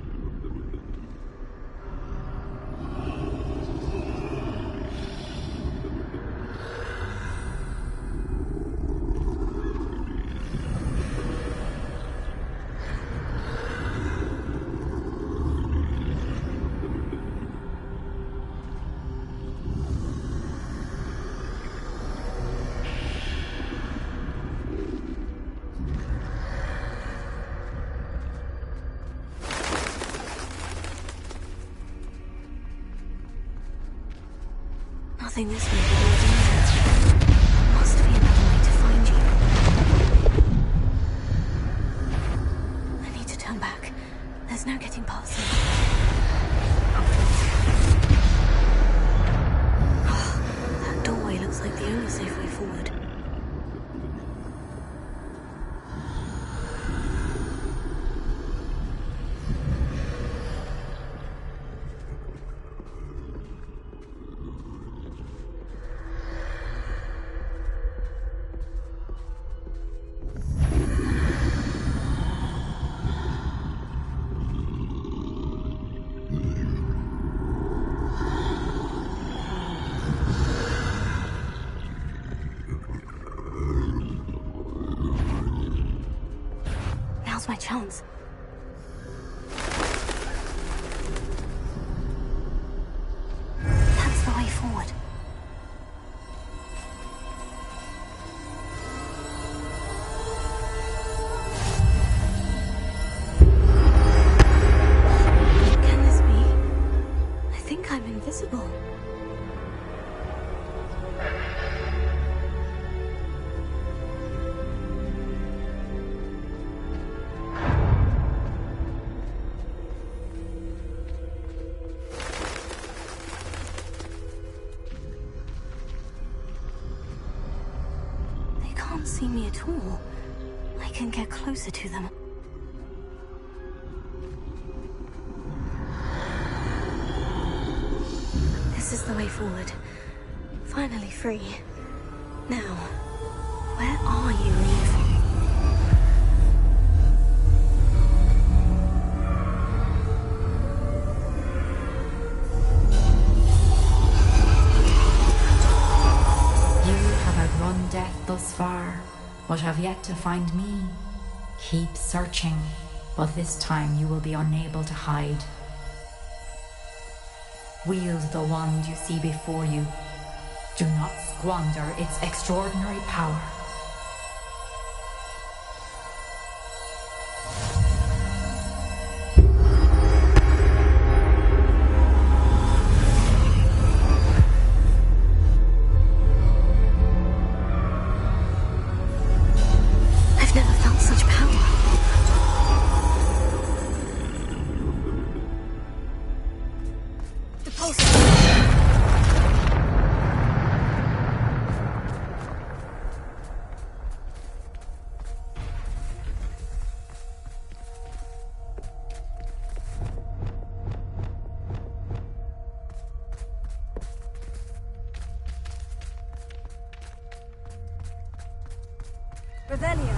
Nothing this way but more danger. There must be another way to find you. I need to turn back. There's no getting past them. That doorway looks like the only safe way forward. Now's my chance. That's the way forward. Can this be? I think I'm invisible. They can't see me at all. I can get closer to them. This is the way forward. Finally free. Now, where are you, Neve? You have outrun death thus far, but have yet to find me. Keep searching, but this time you will be unable to hide. Wield the wand you see before you. Do not squander its extraordinary power. I've never felt such power. The pulse. Revelio.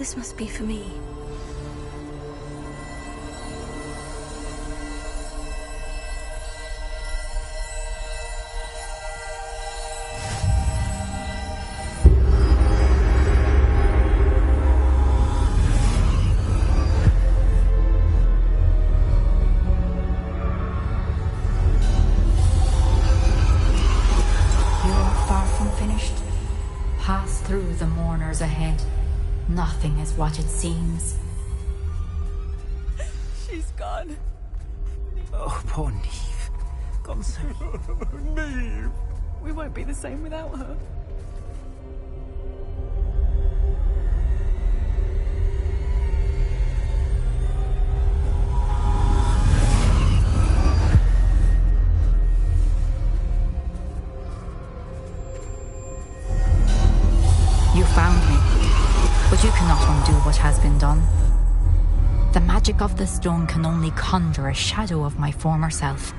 This must be for me. Through the mourners ahead. Nothing is what it seems. She's gone. Oh, poor Neve. Gone so... Neve! We won't be the same without her. You found me, but you cannot undo what has been done. The magic of the stone can only conjure a shadow of my former self.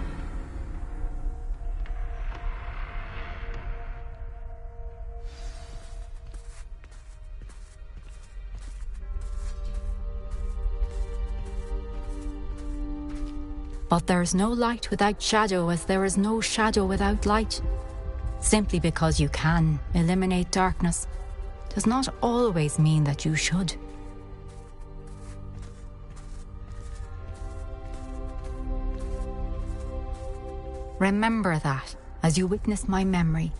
But there is no light without shadow, as there is no shadow without light. Simply because you can eliminate darkness does not always mean that you should. Remember that as you witness my memory.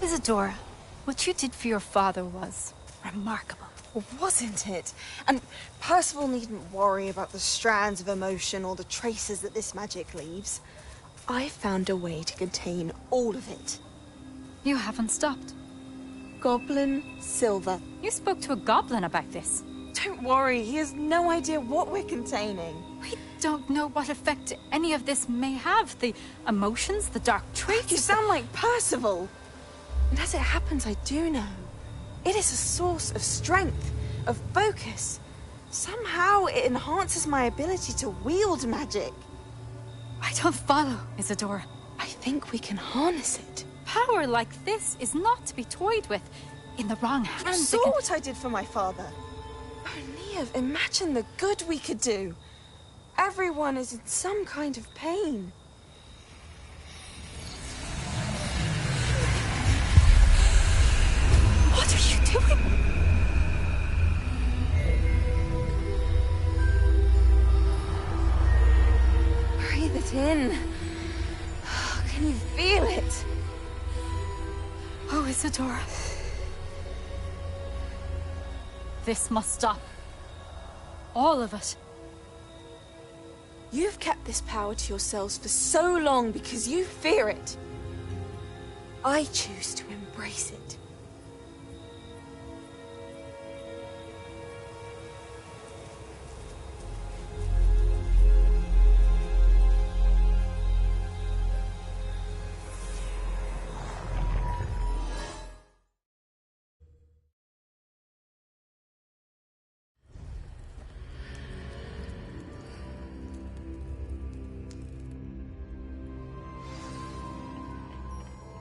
Isadora, what you did for your father was remarkable. Well, wasn't it? And Percival needn't worry about the strands of emotion or the traces that this magic leaves. I found a way to contain all of it. You haven't stopped. Goblin Silver. You spoke to a goblin about this. Don't worry, he has no idea what we're containing. We don't know what effect any of this may have. The emotions, the dark traits. You sound like Percival. And as it happens, I do know. It is a source of strength, of focus. Somehow it enhances my ability to wield magic. I don't follow, Isadora. I think we can harness it. Power like this is not to be toyed with. In the wrong hands. You saw what I did for my father. Oh, Neve, imagine the good we could do. Everyone is in some kind of pain. What are you doing? Breathe it in. Can you feel it? Oh, Isadora. This must stop. All of it. You've kept this power to yourselves for so long because you fear it. I choose to embrace it.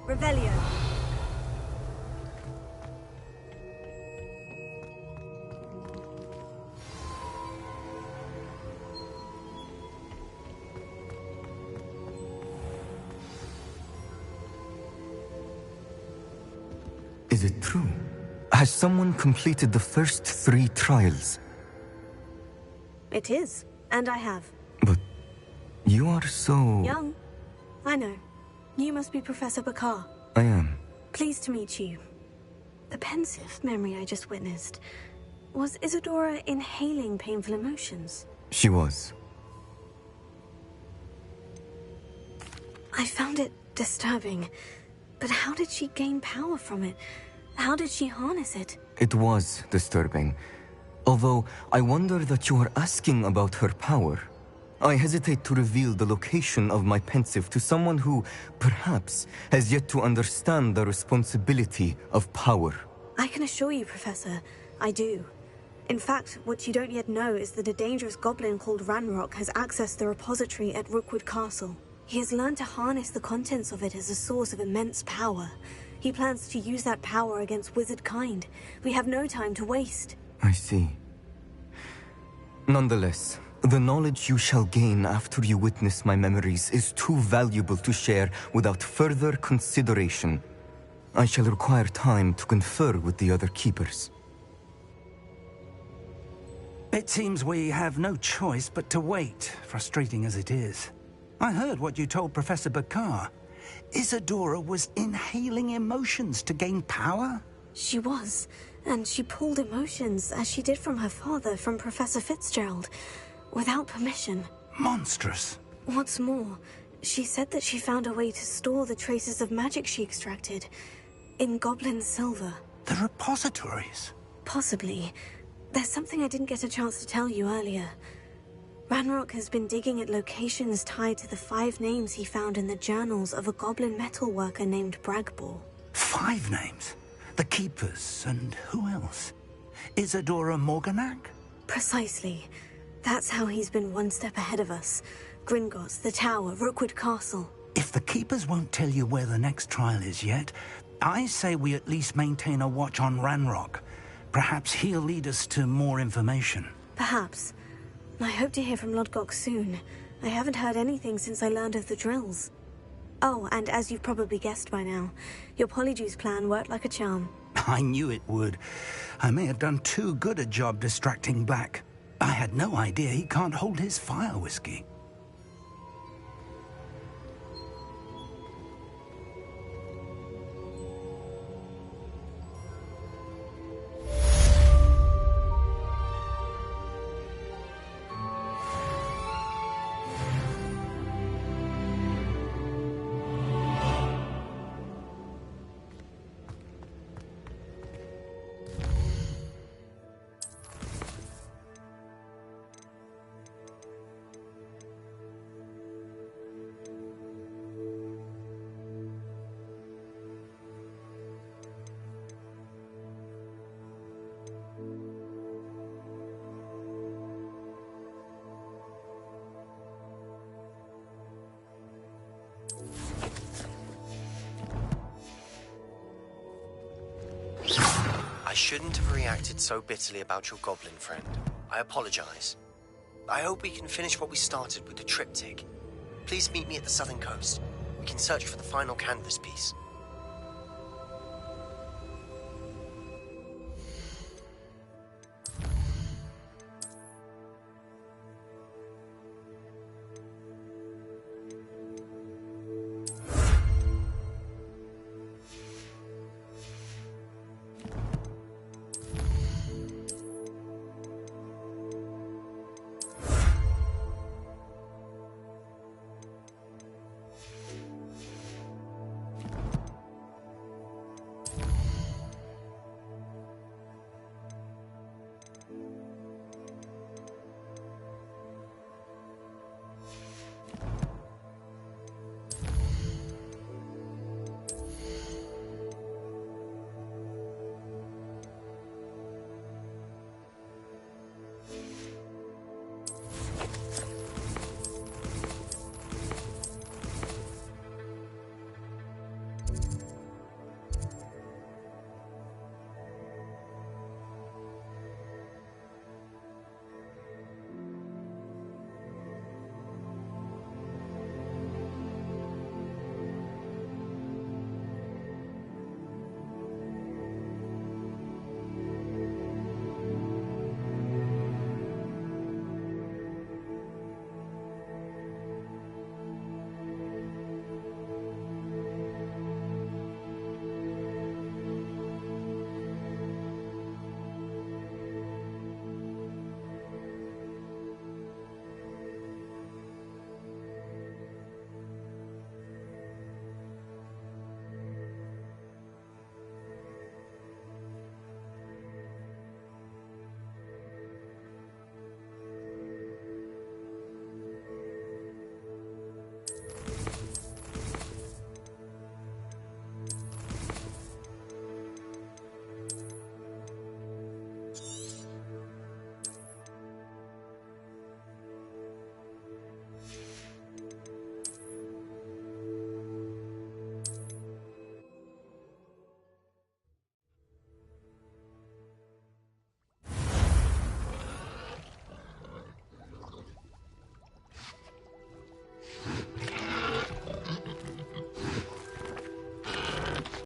Revelio. Is it true? Has someone completed the first 3 trials? It is, and I have. But you are so... Young. I know. You must be Professor Bakar. I am. Pleased to meet you. The pensive memory I just witnessed. Was Isadora inhaling painful emotions? She was. I found it disturbing. But how did she gain power from it? How did she harness it? It was disturbing. Although, I wonder that you are asking about her power. I hesitate to reveal the location of my pensive to someone who, perhaps, has yet to understand the responsibility of power. I can assure you, Professor, I do. In fact, what you don't yet know is that a dangerous goblin called Ranrok has accessed the repository at Rockwood Castle. He has learned to harness the contents of it as a source of immense power. He plans to use that power against wizard kind. We have no time to waste. I see. Nonetheless, the knowledge you shall gain after you witness my memories is too valuable to share without further consideration. I shall require time to confer with the other keepers. It seems we have no choice but to wait, frustrating as it is. I heard what you told Professor Bakar. Isadora was inhaling emotions to gain power? She was, and she pulled emotions, as she did from her father, from Professor Fitzgerald, without permission. Monstrous. What's more, she said that she found a way to store the traces of magic she extracted in goblin silver. The repositories? Possibly. There's something I didn't get a chance to tell you earlier. Ranrok has been digging at locations tied to the 5 names he found in the journals of a goblin metalworker named Bragbor. 5 names? The Keepers, and who else? Isadora Morganak? Precisely. That's how he's been one step ahead of us. Gringotts, the Tower, Rookwood Castle. If the Keepers won't tell you where the next trial is yet, I say we at least maintain a watch on Ranrok. Perhaps he'll lead us to more information. Perhaps. I hope to hear from Lodgok soon. I haven't heard anything since I learned of the drills. Oh, and as you've probably guessed by now, your Polyjuice plan worked like a charm. I knew it would. I may have done too good a job distracting Black. I had no idea he can't hold his fire whiskey. I shouldn't have reacted so bitterly about your goblin friend. I apologize. I hope we can finish what we started with the triptych. Please meet me at the southern coast. We can search for the final canvas piece.